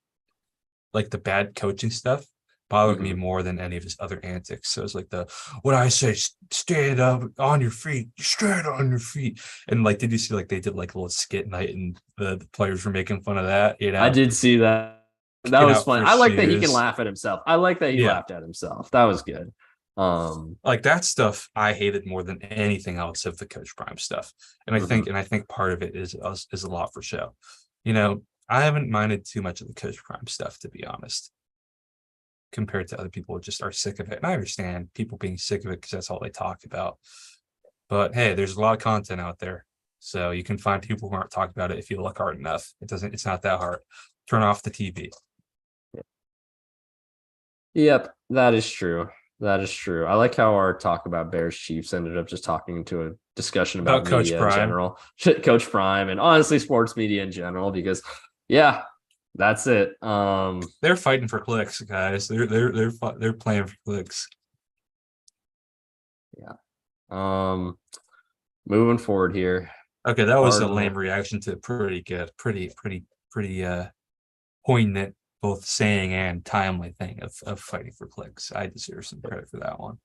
like the bad coaching stuff, bothered me Mhm. more than any of his other antics. So it's like the what I say, stand up on your feet, stand on your feet. And like, did you see like they did like a little skit night and the players were making fun of that, you I know, did see that. That kicking was out fun. for I like that he can shoes. laugh at himself. I like that he Yeah. laughed at himself. That was good. Like that stuff I hated more than anything else of the Coach Prime stuff. And Mhm. I think part of it is a lot for show. You know, I haven't minded too much of the Coach Prime stuff, to be honest, compared to other people who just are sick of it. And I understand people being sick of it because that's all they talk about. But hey, there's a lot of content out there. So you can find people who aren't talking about it if you look hard enough. It's not that hard. Turn off the TV. Yep, that is true. That is true. I like how our talk about Bears Chiefs ended up just talking into a discussion About about Coach media in Prime. general, Coach Prime, and honestly sports media in general. Because, yeah, that's it. They're fighting for clicks, guys. They're playing for clicks. Yeah. Moving forward here. Okay, that was a lame Cardinal. reaction to pretty good, pretty poignant, both saying and timely thing of fighting for clicks. I deserve some credit for that one.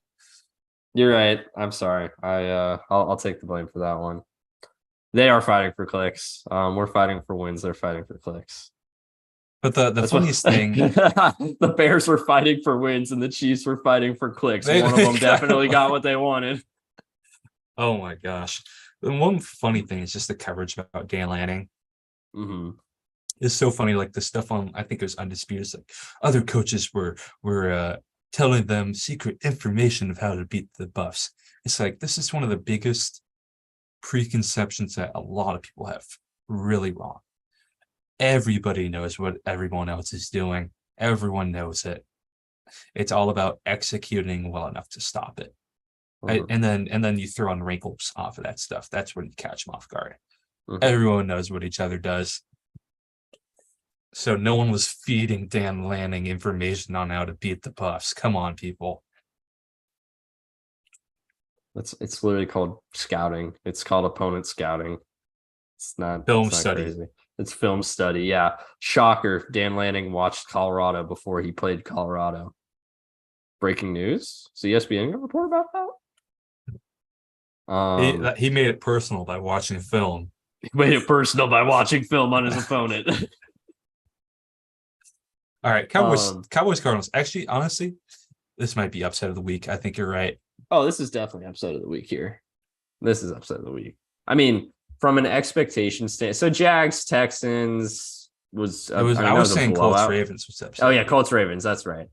You're right. I'm sorry. I'll take the blame for that one. They are fighting for clicks. We're fighting for wins. They're fighting for clicks. But the That's what funniest thing, the Bears were fighting for wins and the Chiefs were fighting for clicks. One of them definitely got what they wanted. Oh my gosh. The one funny thing is just the coverage about Dan Lanning. Mm-hmm. It's so funny, like the stuff on I think it was Undisputed. It's like other coaches were telling them secret information of how to beat the Buffs. It's like this is one of the biggest preconceptions that a lot of people have really wrong. Everybody knows what everyone else is doing. Everyone knows it. It's all about executing well enough to stop it. Mm-hmm. And then you throw in wrinkles off of that stuff. That's when you catch them off guard. Mm-hmm. Everyone knows what each other does. So no one was feeding Dan Lanning information on how to beat the Buffs. Come on, people. It's literally called scouting. It's called opponent scouting. It's not Film it's not study. crazy. It's film study. Yeah. Shocker. Dan Lanning watched Colorado before he played Colorado. Breaking news. Is ESPN gonna report about that? He made it personal by watching film. He made it personal by watching film on his opponent. All right, Cowboys Cardinals. Actually, honestly, this might be upset of the week. I think you're right. Oh, this is definitely upset of the week here. This is upset of the week. I mean, from an expectation stand, so Jags Texans was. I was saying Colts Ravens was upset. Oh yeah, Colts Ravens. That's right.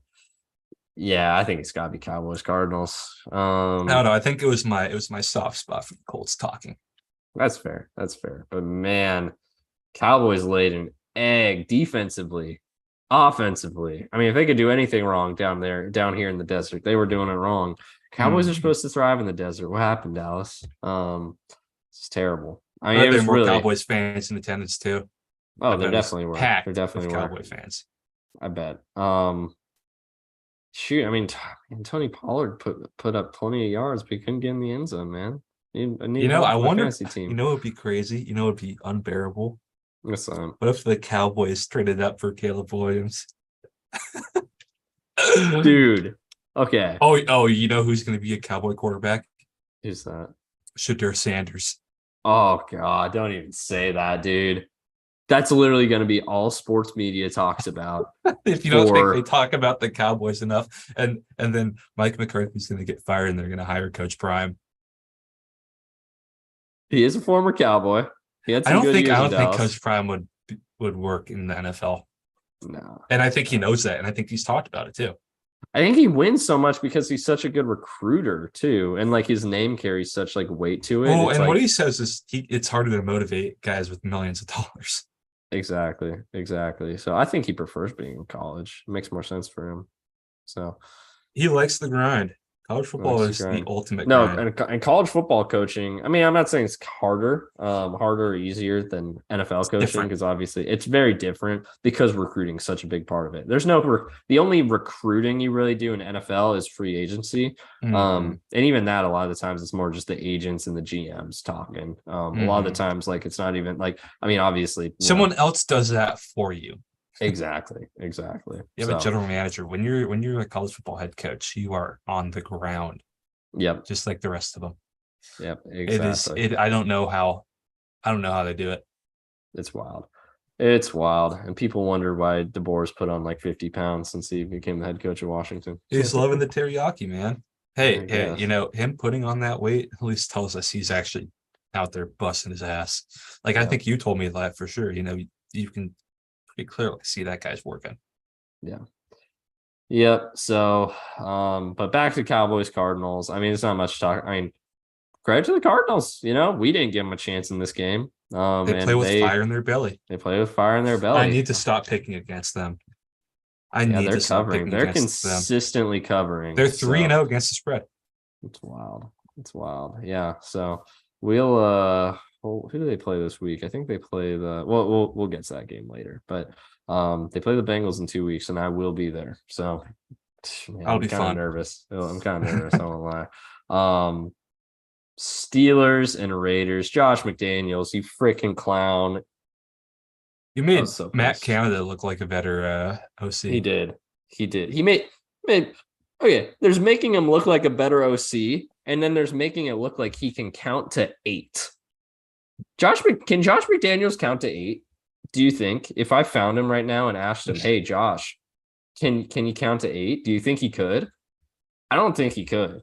Yeah, I think it's got to be Cowboys Cardinals. No, I think it was my soft spot for the Colts talking. That's fair. That's fair. But man, Cowboys laid an egg defensively, offensively. I mean, if they could do anything wrong down here in the desert, they were doing it wrong. Cowboys are supposed to thrive in the desert. What happened, Dallas? It's terrible. I mean, it was more really Cowboys fans in attendance too. Oh, there definitely were. There definitely were Cowboy fans. I bet. Shoot, I mean, Tony Pollard put up plenty of yards, but he couldn't get in the end zone, man. I wonder. Fantasy team. It'd be crazy. It'd be unbearable. What's what if the Cowboys traded up for Caleb Williams? Dude. Okay. Oh, you know who's going to be a Cowboy quarterback? Who's that? Shedeur Sanders. Oh God! Don't even say that, dude. That's literally going to be all sports media talks about. If you don't think they talk about the Cowboys enough, and then Mike McCarthy's going to get fired and they're going to hire Coach Prime. He is a former Cowboy. He had some good years I in don't think Dallas. Coach Prime would work in the NFL. No. And I think he knows that, and I think he's talked about it too. I think he wins so much because he's such a good recruiter too, and like his name carries such like weight to it. Well, it's and like, what he says is it's harder to motivate guys with millions of dollars. exactly. So I think he prefers being in college. It makes more sense for him. So He likes the grind. College football is the ultimate grind. And college football coaching. I mean, I'm not saying it's harder or easier than NFL coaching, because obviously it's very different because recruiting is such a big part of it. There's the only recruiting you really do in NFL is free agency. And even that, a lot of the times it's more just the agents and the GMs talking. A lot of the times, like, it's not even like, I mean, obviously someone else does that for you. Exactly. You have a general manager. When you're a college football head coach, you are on the ground. Yep. Just like the rest of them. Yep. Exactly. I don't know how they do it. It's wild. It's wild. And people wonder why DeBoer's put on like 50 pounds since he became the head coach of Washington. He's loving the teriyaki, man. Hey, you know, him putting on that weight at least tells us he's actually out there busting his ass. Like, I think you told me that for sure. You know, you can clearly see that guy's working. Yep. So but back to Cowboys Cardinals. I mean, it's not much to talk. I mean, credit to the Cardinals. You know, we didn't give them a chance in this game. They play with fire in their belly. They play with fire in their belly. I need to stop picking against them. They're covering. They're consistently covering. They're 3-0 against the spread. It's wild. Yeah. So we'll who do they play this week? I think they play we'll get to that game later. But they play the Bengals in 2 weeks, and I will be there. So man, I'll be fun. Nervous. I'm kind of nervous. I won't lie. Steelers and Raiders. Josh McDaniels, you freaking clown. You made Matt Canada look like a better OC. He did. He made okay. There's making him look like a better OC, and then there's making it look like he can count to 8. Can Josh McDaniels count to 8? Do you think if I found him right now and asked him, hey Josh, can you count to 8? Do you think he could? I don't think he could.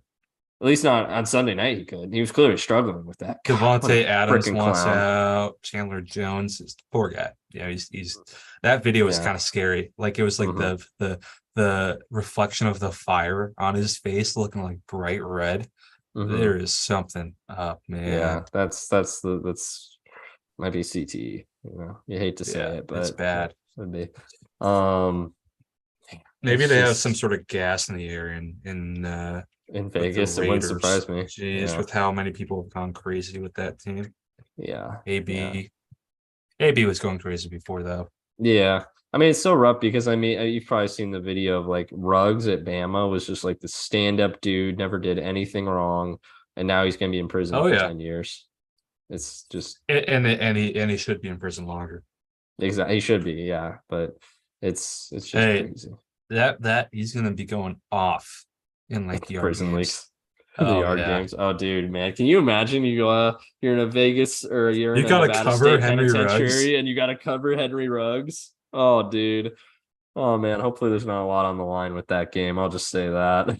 At least not on Sunday night. He could. He was clearly struggling with that. Devontae Adams wants out. Chandler Jones is poor guy. Yeah, he's that video was kind of scary. Like, it was like the reflection of the fire on his face looking like bright red. There is something up, man. Yeah, that's might be CTE. You know, you hate to say it, but it's bad. Would be. Maybe they have some sort of gas in the air in Vegas. It wouldn't surprise me. Jeez, with how many people have gone crazy with that team. Yeah. AB was going crazy before, though. Yeah. I mean, it's so rough because, I mean, you've probably seen the video of like Ruggs at Bama was just like the stand-up dude, never did anything wrong, and now he's going to be in prison for 10 years. It's just and he should be in prison longer. Exactly, he should be, yeah. But it's just crazy. That he's going to be going off in like yard prison games. Leagues. The yard games. Oh, dude, man. Can you imagine you're in a Vegas or you're in a Nevada State Penitentiary and you got to cover Henry Ruggs? Oh, dude. Oh, man. Hopefully there's not a lot on the line with that game. I'll just say that.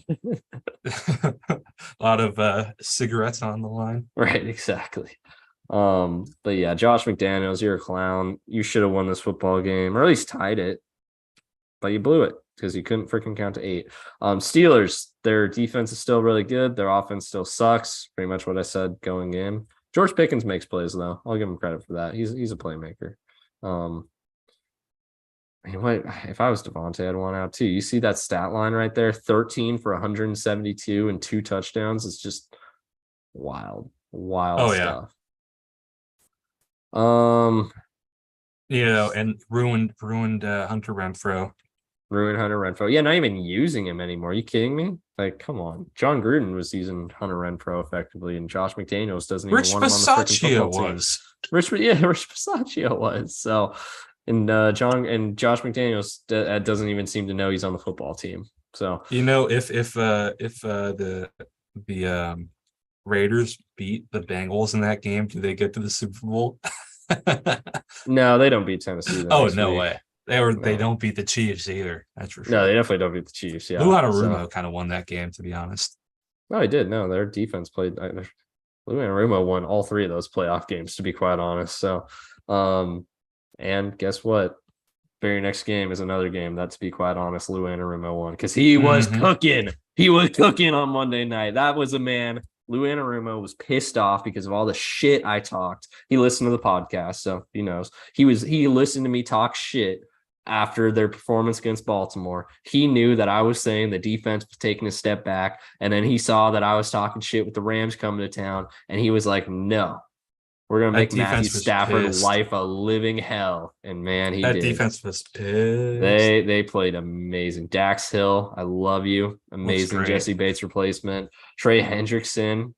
A lot of cigarettes on the line. Right, exactly. But yeah, Josh McDaniels, you're a clown. You should have won this football game, or at least tied it. But you blew it because you couldn't freaking count to 8. Steelers, their defense is still really good. Their offense still sucks. Pretty much what I said going in. George Pickens makes plays, though. I'll give him credit for that. He's a playmaker. If I was Devontae, I'd want out too. You see that stat line right there? 13 for 172 and 2 touchdowns. It's just wild stuff. And ruined Hunter Renfrow. Ruined Hunter Renfrow. Yeah, not even using him anymore. Are you kidding me? Like, come on. John Gruden was using Hunter Renfrow effectively, and Josh McDaniels doesn't even want him on the freaking football team. Rich Bisaccia was. So, and Josh McDaniels doesn't even seem to know he's on the football team. So, if the Raiders beat the Bengals in that game, do they get to the Super Bowl? No, they don't beat Tennessee the Oh, next no week. way. They No, don't beat the Chiefs either. That's for no, sure. they definitely don't beat the Chiefs. Lou Yeah. So Anarumo kind of won that game, to be honest. no, he did. No, their defense played. Lou and Remo won all three of those playoff games, to be quite honest. So, and guess what? Very next game is another game that, to be quite honest, Lou Anarumo won because he was Mm-hmm. cooking. He was cooking on Monday night. That was a man. Lou Anarumo was pissed off because of all the shit I talked. He listened to the podcast, so he knows. He listened to me talk shit after their performance against Baltimore. He knew that I was saying the defense was taking a step back, and then he saw that I was talking shit with the Rams coming to town, and he was like, "No, we're gonna That make Matthew defense was Stafford pissed. life a living hell." And man, he That did. defense was pissed. They played amazing. Dax Hill, I love you. Looks Amazing great. Jesse Bates replacement. Trey Hendrickson,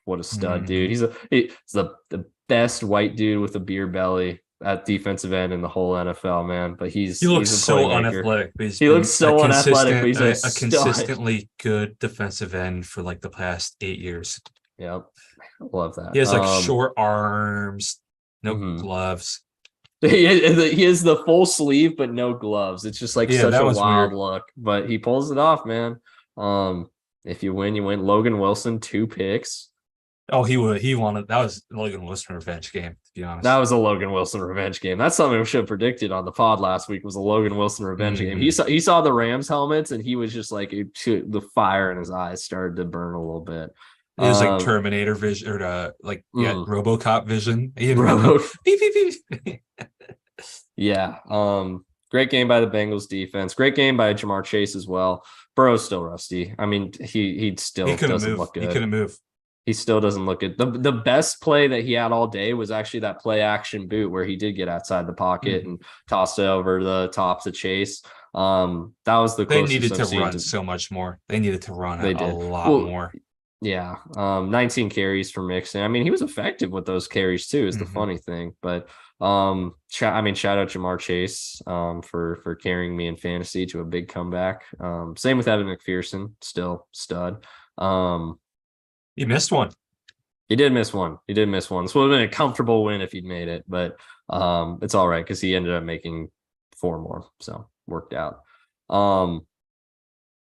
what a stud, dude. Mm-hmm. He's the best white dude with a beer belly at defensive end in the whole NFL, man. But He looks he's a so playmaker. unathletic, but he's He looks been so unathletic, but he's a a stud. consistently good defensive end for like the past 8 years. Yep. Love He that. has like short arms, no Mhm. gloves. He is the full sleeve, but no gloves. It's just like Yeah, such that a was wild weird. look, but he pulls it off, man. If you win, you win. Logan Wilson, 2 picks. Oh, he wanted that was Logan Wilson revenge game, to be That honest. was a Logan Wilson revenge game. That's something we should have predicted on the pod last week. Was a Logan Wilson revenge game. Mm-hmm. He saw the Rams helmets and he was just like the fire in his eyes started to burn a little bit. It was like Um, Terminator vision or mm, RoboCop vision. bro, Beep, beep, beep. yeah. Great game by the Bengals defense. Great game by Jamar Chase as well. Burrow's still rusty. I mean, he He still couldn't doesn't move. look He good. couldn't move. He still doesn't look good. The best play that he had all day was actually that play action boot where he did get outside the pocket Mm-hmm. and tossed it over the top to Chase. That was the They closest needed I've to seen run to. so much more. They needed to run They a did. lot Well, more. yeah. 19 carries for Mixon. I mean, he was effective with those carries too, is the Mm-hmm. funny thing. But I mean, shout out Jamar Chase for carrying me in fantasy to a big comeback. Same with Evan McPherson, still stud. He missed one. He did miss one. He did miss one. This would have been a comfortable win if he'd made it, but it's all right because he ended up making 4 more, so worked out.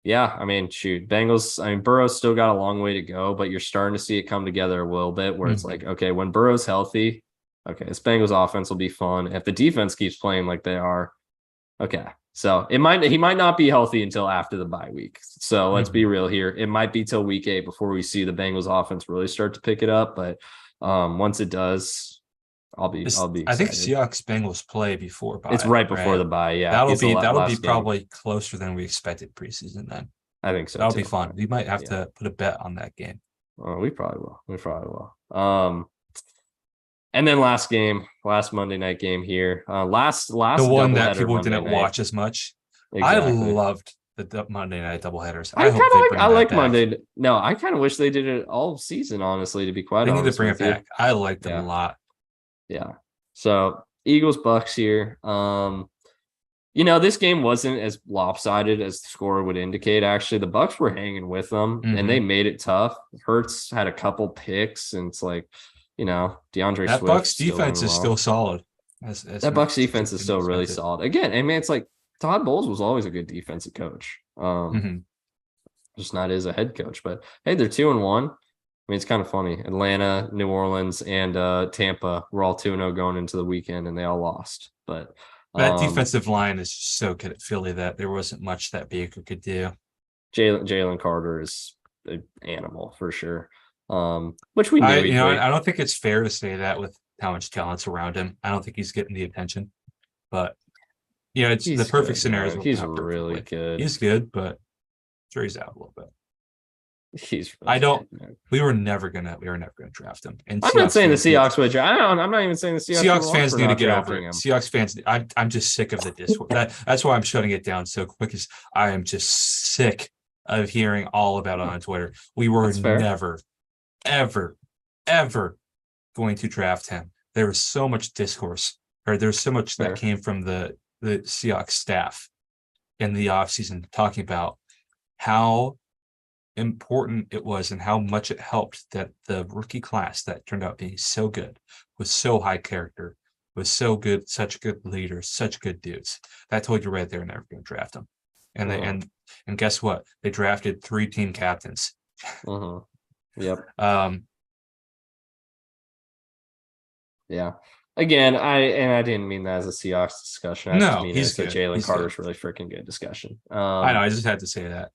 Yeah, I mean, shoot, Bengals. I mean, Burrow's still got a long way to go, but you're starting to see it come together a little bit. Where it's Mm-hmm. like, okay, when Burrow's healthy, okay, this Bengals offense will be fun. If the defense keeps playing like they are, okay. So he might not be healthy until after the bye week. So let's Mm-hmm. be real here. It might be till week 8 before we see the Bengals offense really start to pick it up. But once it does, I'll be I think excited. Seahawks Bengals play before It's bye, right before right? the bye. Yeah, it's the That'll be last game. probably closer than we expected preseason. Then I think so that'll be too. fun. We might have Yeah, to put a bet on that game. we probably will. We probably will. And then last Monday night game here. Last The one that doubleheader people Monday didn't night. watch as much. I Exactly. loved the Monday night doubleheaders. I I kind hope they of bring I that like back. Monday. No, I kind of wish they did it all season. Honestly, to be quite They need to honest bring it with you. back. I liked them a Yeah, lot. yeah. So Eagles Bucks here. This game wasn't as lopsided as the score would indicate. Actually, the Bucks were hanging with them, and they Mm-hmm. made it tough. Hurts had a couple picks, and it's like, DeAndre That Swift Bucks still defense doing is still well. solid. That Bucks defense is Didn't still really expect it. solid. Again, I mean, it's like Todd Bowles was always a good defensive coach. Mm-hmm. Just not as a head coach. But hey, they're 2-1. I mean, it's kind of funny. Atlanta, New Orleans, and Tampa were all 2-0 going into the weekend, and they all lost. But That defensive line is just so good at Philly that there wasn't much that Baker could do. Jalen Carter is an animal for sure. Which we knew he'd be. I don't think it's fair to say that with how much talent's around him. I don't think he's getting the attention, but it's the He's perfect good, scenario. man. He's really good. He's good, but sure he's out a little bit. He's I really don't. good, man. We were never gonna draft him. And I'm not saying the Seahawks would. I'm not even saying the Seahawks fans need to get over it. him. Seahawks fans, I'm just sick of the discourse. That's why I'm shutting it down so quick. Is I am just sick of hearing all about it on Twitter. We were never, ever, ever going to draft him. There was so much discourse, or there's so much that came from the Seahawks staff in the offseason talking about how important it was and how much it helped that the rookie class that turned out being so good, was so high character, was so good, such good leaders, such good dudes. That told you right there they're going to draft them. And they and guess what? They drafted 3 team captains. Yep. Um, Yeah. Again, I didn't mean that as a Seahawks discussion. I just mean it as a Jalen Carter's really freaking good discussion. I know. I just had to say that.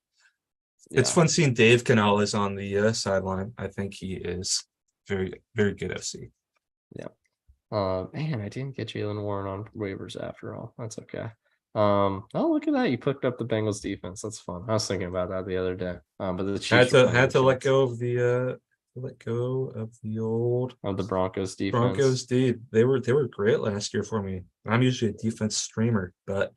Yeah. It's fun seeing Dave Canales on the sideline. I think he is very, very good FC. Yeah. Man, I didn't get Jalen Warren on waivers after all. That's okay. Oh, look at that! You picked up the Bengals defense. That's fun. I was thinking about that the other day. But the Chiefs had to let go of the old of the Broncos defense. Broncos did. They were great last year for me. I'm usually a defense streamer, but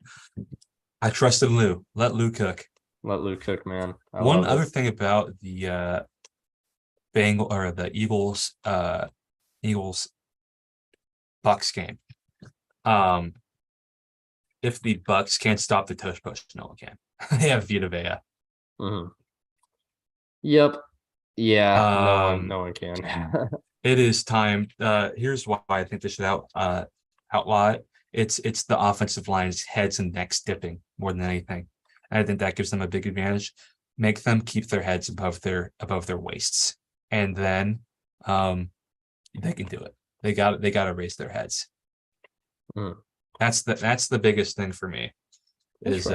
I trusted Lou. Let Lou cook. Let Lou cook, man. One other thing about the the Eagles Bucks game. If the Bucks can't stop the tush push, no one can. They have Vita Vea. Yep. Yeah. No one can. It is time. Here's why I think they should outlaw it. It's the offensive line's heads and necks dipping more than anything. And I think that gives them a big advantage. Make them keep their heads above their waists, and then they can do it. They got to raise their heads. That's the biggest thing for me. Is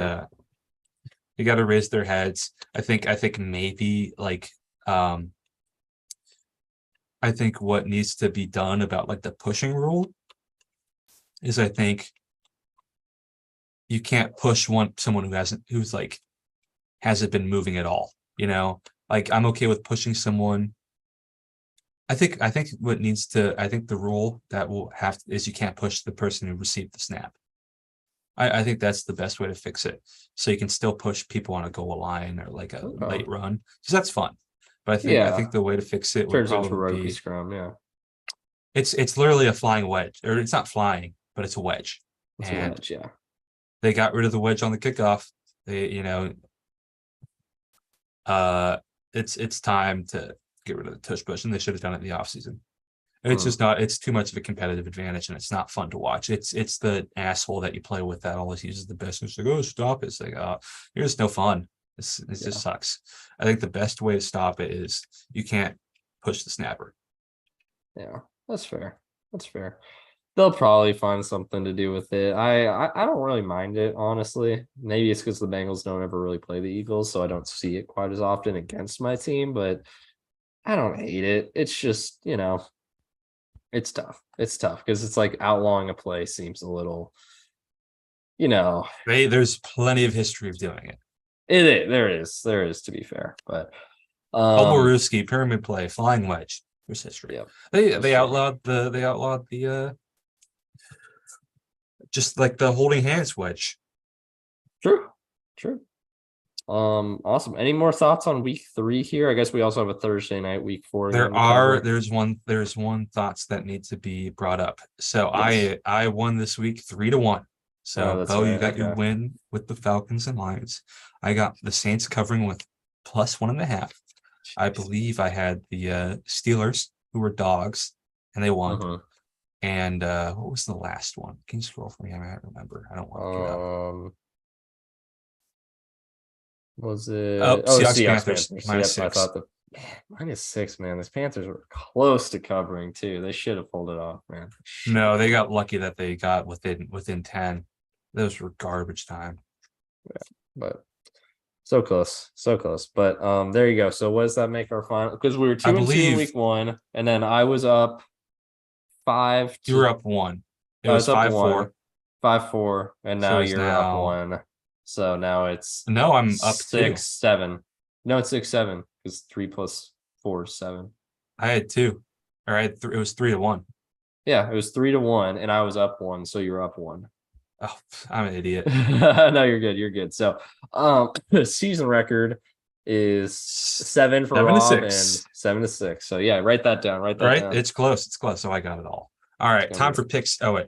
you got to raise their heads. I think maybe like I think what needs to be done about like the pushing rule is I think you can't push someone who's like hasn't been moving at all. You know, like I'm okay with pushing someone. I think the rule that will have is you can't push the person who received the snap. I think that's the best way to fix it. So you can still push people on a goal line or like a late run, because that's fun. But I think the way to fix it would probably be scrum. Yeah, it's literally a flying wedge, or it's not flying, but it's a wedge. It's a wedge. Yeah, they got rid of the wedge on the kickoff. It's time to get rid of the tush push, and they should have done it in the offseason. It's just not. It's too much of a competitive advantage, and it's not fun to watch. It's the asshole that you play with that always uses the best. It's like, oh, stop it. It's like, you're just no fun. It just sucks. I think the best way to stop it is you can't push the snapper. Yeah, that's fair. They'll probably find something to do with it. I don't really mind it, honestly. Maybe it's because the Bengals don't ever really play the Eagles, so I don't see it quite as often against my team, but I don't hate it. It's just, it's tough. It's tough because it's like outlawing a play seems a little, There's plenty of history of doing it. There is, to be fair. But Alboruski, pyramid play, flying wedge. There's history. Yep. They outlawed the just like the holding hands wedge. True. Awesome. Any more thoughts on week 3 here? I guess we also have a Thursday night, week 4. There's one thoughts that need to be brought up. So yes. I won this week 3-1. So Beau, you got your win with the Falcons and Lions. I got the Saints covering with +1.5. I believe I had the Steelers, who were dogs, and they won. And what was the last one? Can you scroll for me? I don't remember. I don't want to get up. Was it? Seahawks Panthers. -6. I thought -6, man. These Panthers were close to covering too. They should have pulled it off, man. No, they got lucky that they got within 10. Those were garbage time. Yeah, but so close. But there you go. So what does that make our final? Because we were 2-2 in week 1, and then I was up 5. You were up 1. It was 5-4. 5-4, and now you're up 1. So now it's I'm up 6-7. No, it's 6-7 because 3 + 4 is 7. I had 2. All right, it was 3-1. Yeah, it was 3-1, and I was up 1, so you're up 1. Oh, I'm an idiot. No, you're good. You're good. So, the season record is 7 for Rob and 7-6. So yeah, write that down. Down. It's close. So I got it all. All right, time for picks. Oh wait,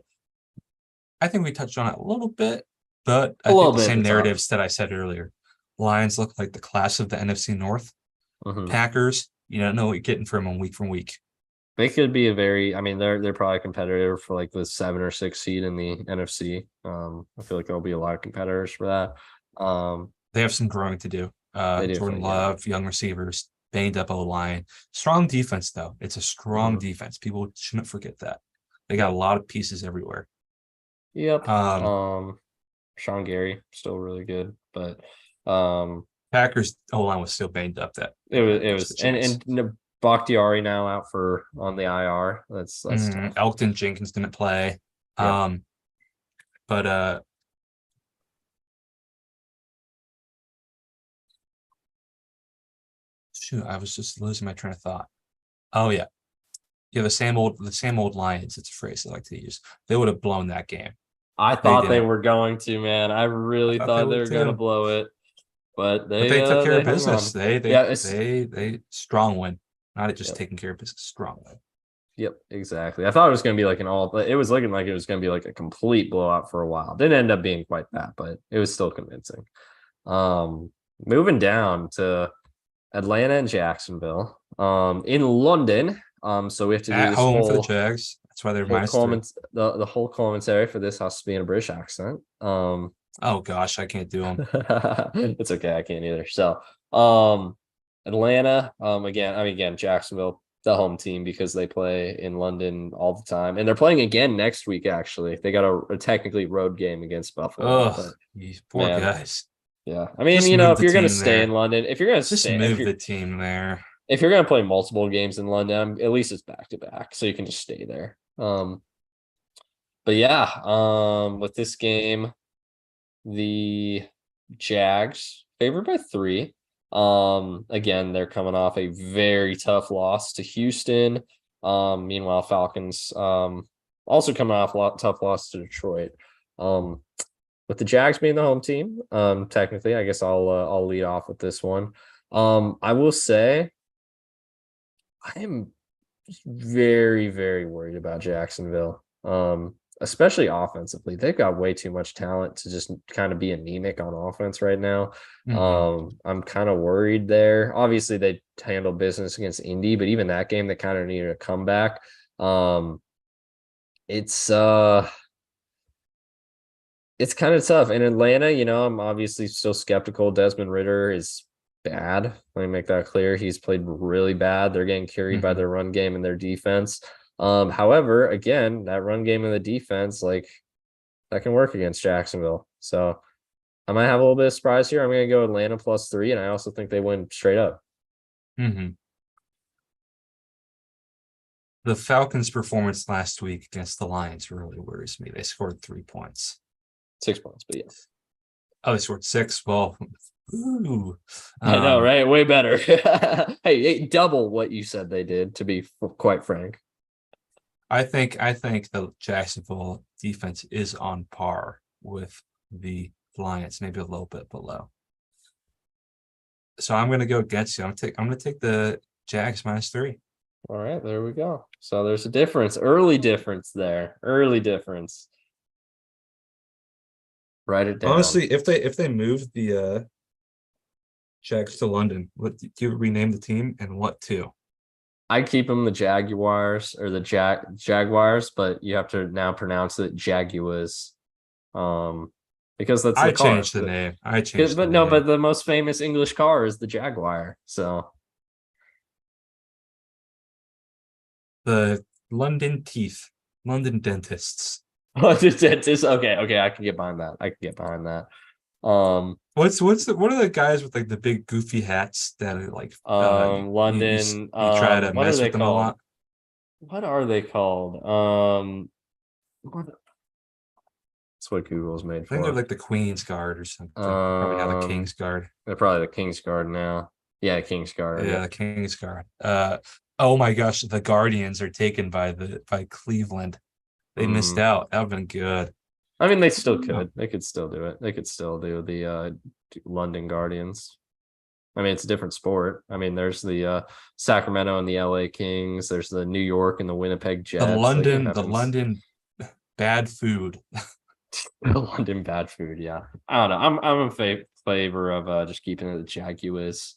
I think we touched on it a little bit. But I think the same narratives that I said earlier. Lions look like the class of the NFC North. Mhm. Packers, you don't know what you're getting from week. They could be a very. I mean, they're probably a competitor for like the 7 or 6 seed in the NFC. I feel like there'll be a lot of competitors for that. They have some growing to do. They Jordan definitely, yeah. Love, young receivers, banged up O-line. Strong defense, though. It's a strong Mhm. defense. People shouldn't forget that. They got a Yep. lot of pieces everywhere. Yep. Um, Sean Gary still really good, but um, Packers O-line was still banged up that it they was had it much of was a chance. and Bakhtiari now out for on the IR. That's tough. Elkton Jenkins didn't play. Yep. Um, but shoot, I was just losing my train of thought. Oh yeah. Yeah, the same old Lions, it's a phrase I like to use. They would have blown that game. I They thought they didn't. were going to, man. I I really thought they thought they would were gonna too. blow it, but But they took care they of hung business. on. They they Yeah, it's they they strong win. Not just yep. taking care of business, strong win. Yep, exactly. I thought it was going to be like an all, but it was looking like it was going to be like a complete blowout for a while. Didn't end up being quite that, but it was still convincing. Moving down to Atlanta and Jacksonville, in London. So we have to do At this home for the Jags. That's why they're whole -3. comment, the whole commentary for this has to be in a British accent. Oh gosh, I can't do them. It's okay, I can't either. So, um, Atlanta, again, Jacksonville, the home team because they play in London all the time, and they're playing again next week. Actually, they got a technically road game against Buffalo, Ugh, but these poor man, guys. yeah. I mean, Just move if the you're gonna team stay in there. London, if you're gonna Just stay, move the team there. if you're gonna play multiple games in London, at least it's back to back, so you can just stay there. But yeah, with this game, the Jags favored by 3. Again, they're coming off a very tough loss to Houston. Meanwhile, Falcons also coming off a tough loss to Detroit. Um, with the Jags being the home team, technically, I guess I'll lead off with this one. I will say I am very, very worried about Jacksonville. Especially offensively. They've got way too much talent to just kind of be anemic on offense right now. Hmm. I'm kind of worried there. Obviously, they handled business against Indy, but even that game, they kind of needed a comeback. Um, it's uh it's kind of tough. In Atlanta, I'm obviously still skeptical. Desmond Ritter is bad. Let me make that clear. He's played really bad. They're getting carried by Hmm. their run game and their defense. However, again, that run game and the defense, like that can work against Jacksonville. So I might have a little bit of surprise here. I'm going to go Atlanta +3, and I also think they win straight up. Hmm. The Falcons' performance last week against the Lions really worries me. They scored 3 points. 6 points, but yeah. Oh, they scored 6. Well, ooh. I know, Um, right? Way better. Hey, double what you said they did, to be quite frank. I think the Jacksonville defense is on par with the Lions, maybe a little bit below. So I'm gonna go against you. I'm gonna take the Jags -3. All right, there we go. So there's a difference, early difference there, early difference. Write it down. Honestly, if they move the Jags to London, what do you rename the team and what to? I keep them the Jaguars or the Jaguars, but you have to now pronounce it Jaguars. Um, because that's I the car. changed the name. I changed the But no, but name. the most famous English car is the Jaguar. So The London Teeth, London Dentists. the dentist. Okay, I can get behind that. I can get behind that. Um, What are the guys with like the big goofy hats that are like London. you try to What are mess they with them a called? lot? What are they called? What, that's what Google's made I think they're for. like the Queen's Guard or something. Probably now the Um, King's Guard. they're probably the King's Guard now. Yeah, King's Guard. Yeah, Yep. the King's Guard. Oh my gosh, the Guardians are taken by Cleveland. They missed Mm. out. That would have been good. I mean, they still Oh, could. They could still do it. They could still do the London Guardians. I mean, it's a different sport. I mean, there's the Sacramento and the LA Kings. There's the New York and the Winnipeg the Jets. Like it London, the happens. London bad food. The London bad food. Yeah, I don't know. I'm in favor of just keeping it the Jaguars.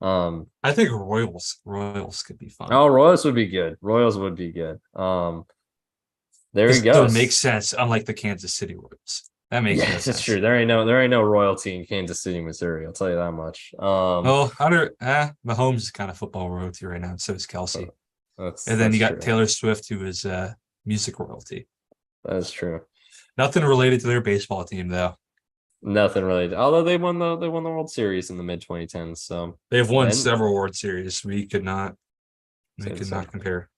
I think Royals could be fun. Oh, Royals would be good. Royals would be good. There he Because it would make goes. sense, unlike the Kansas City Royals. That makes no Yes, it's sense. true. There ain't no royalty in Kansas City, Missouri. I'll tell you that much. Well, Mahomes is kind of football royalty right now, and so is Kelsey. And then That's you got true. Taylor Swift, who is music royalty. That's true. Nothing related to their baseball team, though. Nothing really. Although they won the World Series in the mid 2010s. So They've won then several World Series. We could not say the same. compare.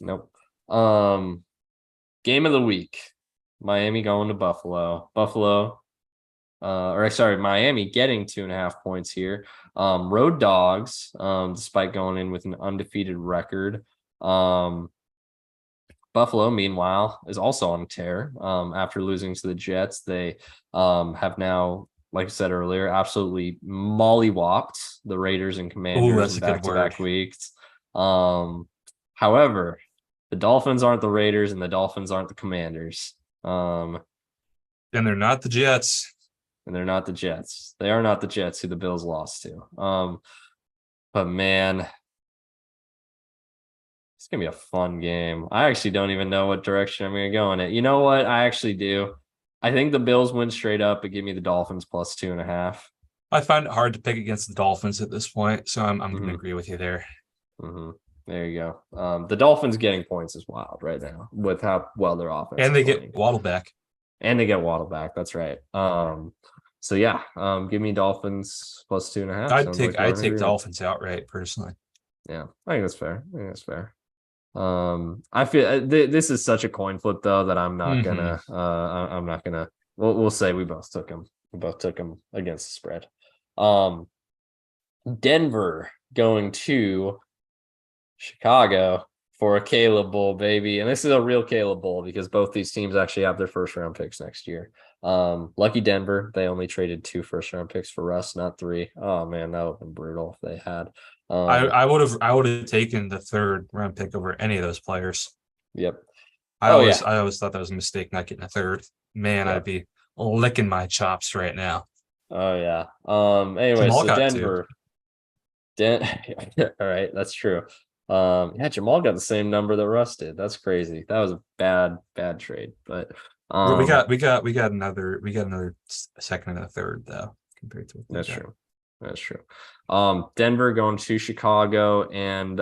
Nope. Game of the week. Miami going to Buffalo. Miami getting 2.5 points here. Road dogs, despite going in with an undefeated record. Buffalo, meanwhile, is also on a tear. After losing to the Jets, they have now, like I said earlier, absolutely mollywopped the Raiders and Oh, Commanders that's in a good word. back-to-back weeks. However, the Dolphins aren't the Raiders and the Dolphins aren't the Commanders. And they're not the Jets. And they're not the Jets. They are not the Jets who the Bills lost to. But man, it's gonna be a fun game. I actually don't even know what direction I'm gonna go in it. You know what? I actually do. I think the Bills win straight up, but give me the Dolphins plus 2.5. I find it hard to pick against the Dolphins at this point, so I'm going to Mm-hmm. agree with you there. Mm-hmm. There you go. The Dolphins getting points is wild right now with how well their offense And is they playing. get Waddle back. And they get Waddle back. That's right. So yeah, give me Dolphins plus 2.5. I'd take Dolphins outright personally. Yeah, I think that's fair. I feel this is such a coin flip though that I'm not gonna. I'm not gonna. We'll say we both took him. We both took him against the spread. Denver going to Chicago for a Caleb Bowl, baby, and this is a real Caleb Bowl because both these teams actually have their first round picks next year. Lucky Denver, they only traded 2 first round picks for Russ, not 3. Oh man, that would have been brutal if they had. I would have taken the 3rd round pick over any of those players. Yep. I always thought that was a mistake not getting a 3rd. Man, Yep. I'd be licking my chops right now. Oh yeah. Anyway, Jamal so got Denver. All right, that's true. Yeah, Jamal got the same number that Russ did. That's crazy. That was a bad trade. But We got another second and a 3rd though compared to what that's true. That's true. Denver going to Chicago and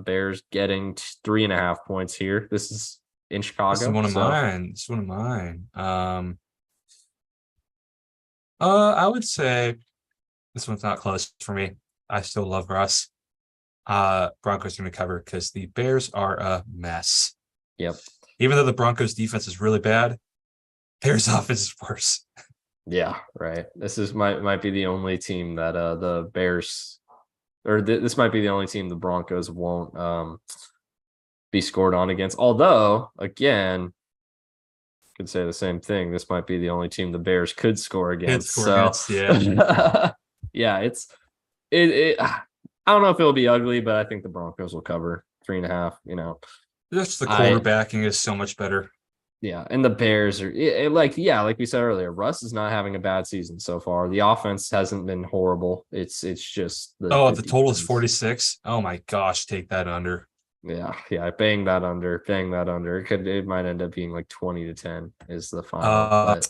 Bears getting 3.5 points here. This is in Chicago. This is one of mine. This is one of mine. I would say this one's not close for me. I still love Russ. Broncos are going to cover because the Bears are a mess. Yep. Even though the Broncos defense is really bad, Bears offense is worse. Yeah, right. This is might be the only team that the Bears this might be the only team the Broncos won't be scored on against. Although, again, could say the same thing. This might be the only team the Bears could score against. Yeah. Yeah, I don't know if it'll be ugly, but I think the Broncos will cover 3.5. Just the quarterbacking is so much better. Yeah, and the Bears are like we said earlier, Russ is not having a bad season so far. The offense hasn't been horrible. It's just the total is 46. Oh my gosh, take that under. Yeah, bang that under. It might end up being like 20-10 is the final.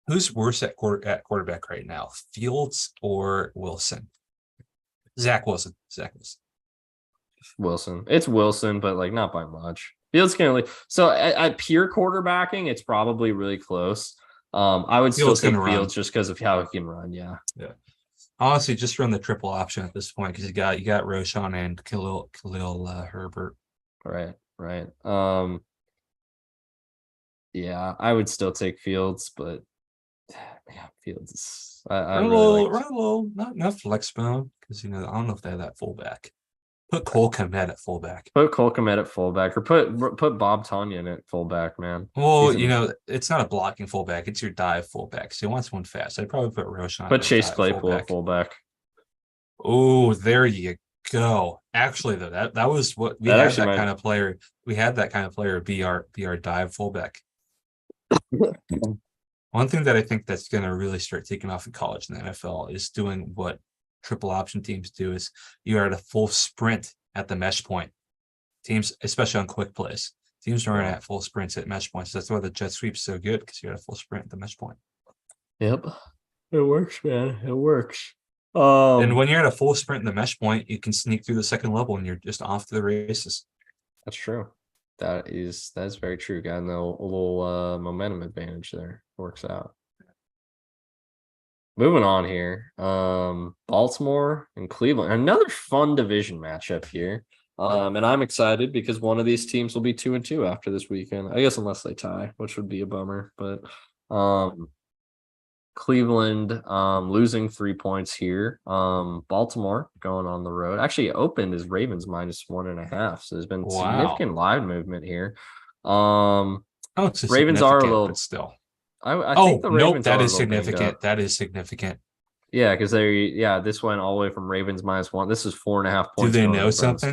Who's worse at quarterback right now, Fields or Wilson? Zach Wilson. Wilson. It's Wilson, but like not by much. Fields can only so at pure quarterbacking, it's probably really close. I would still take Fields just because of how he can run. Yeah. Honestly, just run the triple option at this point because you got Roshan and Khalil Herbert. Right. Yeah, I would still take Fields, but yeah, Fields is run a little, not enough flex bone because I don't know if they have that fullback. Put Cole Kmet at fullback. Put Cole Kmet at fullback, or put Bob Tonyan at fullback, man. Well, it's not a blocking fullback; it's your dive fullback. So he wants one fast. I'd probably put Roshan. Put Chase Claypool at fullback. Oh, there you go. Actually, though, that was what we had that kind of player. We had that kind of player be our dive fullback. One thing that I think that's going to really start taking off in college and the NFL is doing what triple option teams do is you are at a full sprint at the mesh point. Teams, especially on quick plays, teams are at full sprints at mesh points. That's why the jet sweep's so good because you're at a full sprint at the mesh point. Yep. It works, man. It works. And when you're at a full sprint in the mesh point, you can sneak through the second level and you're just off to the races. That's true. That's very true. Got a little momentum advantage there. Works out. Moving on here. Baltimore and Cleveland. Another fun division matchup here. And I'm excited because one of these teams will be 2-2 after this weekend. I guess unless they tie, which would be a bummer. But Cleveland losing 3 points here. Baltimore going on the road. Actually opened as Ravens -1.5. So there's been significant line movement here. Ravens are a little, but still. I think the Ravens that is significant. That is significant. Yeah, because this went all the way from Ravens -1. This is 4.5 points. Do they know something?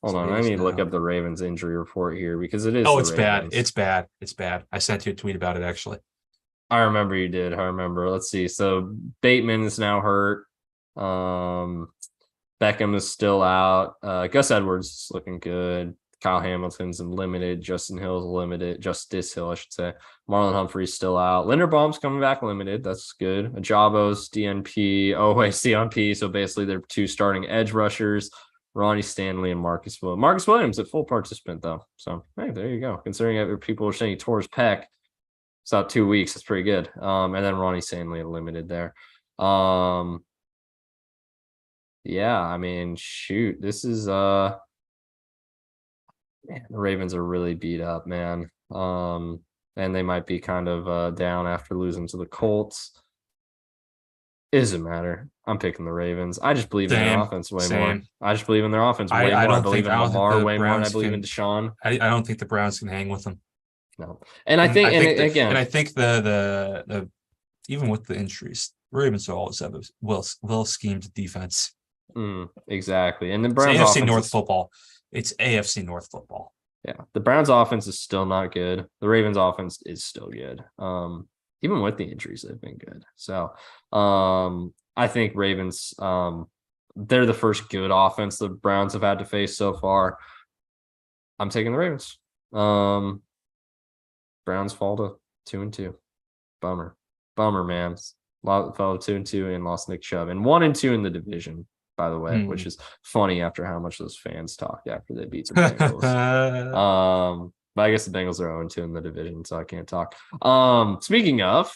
Hold on, I need to look up the Ravens injury report here because it is. Oh, it's bad. It's bad. It's bad. I sent you a tweet about it actually. I remember you did. I remember. Let's see. So Bateman is now hurt. Beckham is still out. Gus Edwards is looking good. Kyle Hamilton's limited. Justice Hill, I should say. Marlon Humphrey's still out. Linderbaum's coming back limited. That's good. Ajabo's DNP. CNP. So basically, they're two starting edge rushers. Ronnie Stanley and Marcus Williams. Marcus Williams at full participant though. So hey, there you go. Considering people are saying he tore his pec, it's out 2 weeks. It's pretty good. And then Ronnie Stanley limited there. Yeah, I mean, shoot, this is man, the Ravens are really beat up, man. And they might be kind of down after losing to the Colts. It doesn't matter. I'm picking the Ravens. I just believe in their offense way more. I just believe in their offense way more. I believe in Lamar way more, and I believe in Deshaun. I don't think the Browns can hang with them. No, and I think the even with the injuries, Ravens will always have a well schemed defense. Exactly, and the Browns AFC North football. It's AFC North football. Yeah, the Browns offense is still not good. The Ravens offense is still good. Even with the injuries, they've been good. So, I think Ravens. They're the first good offense the Browns have had to face so far. I'm taking the Ravens. Browns fall to 2-2. Bummer, man. Fell to 2-2 and lost Nick Chubb and 1-2 in the division, by the way, which is funny after how much those fans talked after they beat the Bengals. But I guess the Bengals are 0-2 in the division, so I can't talk. Speaking of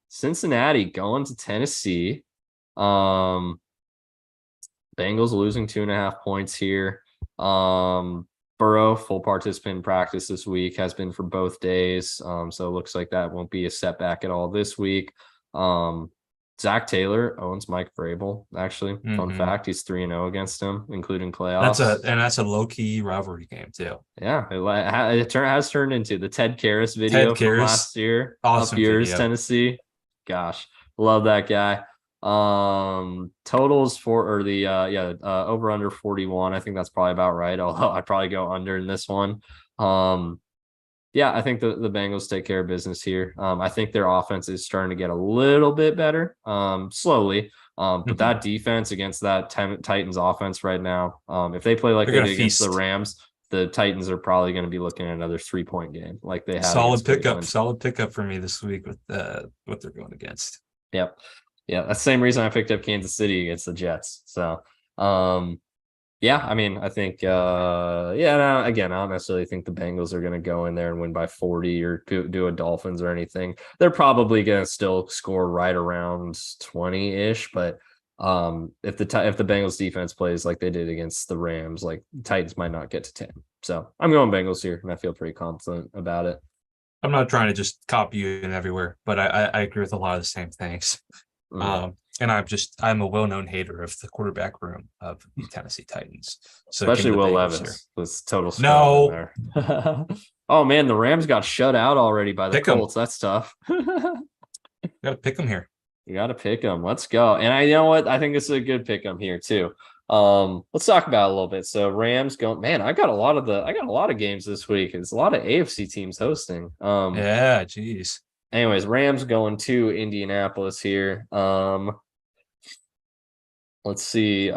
Cincinnati going to Tennessee, Bengals losing 2.5 points here. Burrow, full participant in practice this week, has been for both days. So it looks like that won't be a setback at all this week. Zach Taylor owns Mike Vrabel, actually. Fun fact, he's 3-0 against him, including playoffs. That's a low-key rivalry game, too. Yeah, it has turned into the Ted Karras video from last year. Awesome up yours, video. Tennessee. Gosh, love that guy. Totals over under 41. I think that's probably about right, although I'd probably go under in this one. Yeah, I think the Bengals take care of business here. I think their offense is starting to get a little bit better, slowly. But that defense against that Titans offense right now, if they play like they did against the Rams, the Titans are probably going to be looking at another 3-point game like they had. Solid pickup for me this week with what they're going against. Yep. Yeah, that's the same reason I picked up Kansas City against the Jets. So, yeah, I mean, I think, again, I don't necessarily think the Bengals are going to go in there and win by 40 or do a Dolphins or anything. They're probably going to still score right around 20-ish, but if the Bengals defense plays like they did against the Rams, like Titans might not get to 10. So I'm going Bengals here, and I feel pretty confident about it. I'm not trying to just copy you in everywhere, but I agree with a lot of the same things. And I'm a well-known hater of the quarterback room of the Tennessee Titans. So especially Will Levis was total no. There. Oh man, the Rams got shut out already by the Colts. That's tough. You gotta pick them here. You gotta pick them. Let's go. And you know what? I think this is a good pick 'em here too. Let's talk about it a little bit. So Rams going, man, I got a lot of games this week. There's a lot of AFC teams hosting. Yeah, geez. Anyways, Rams going to Indianapolis here. Let's see.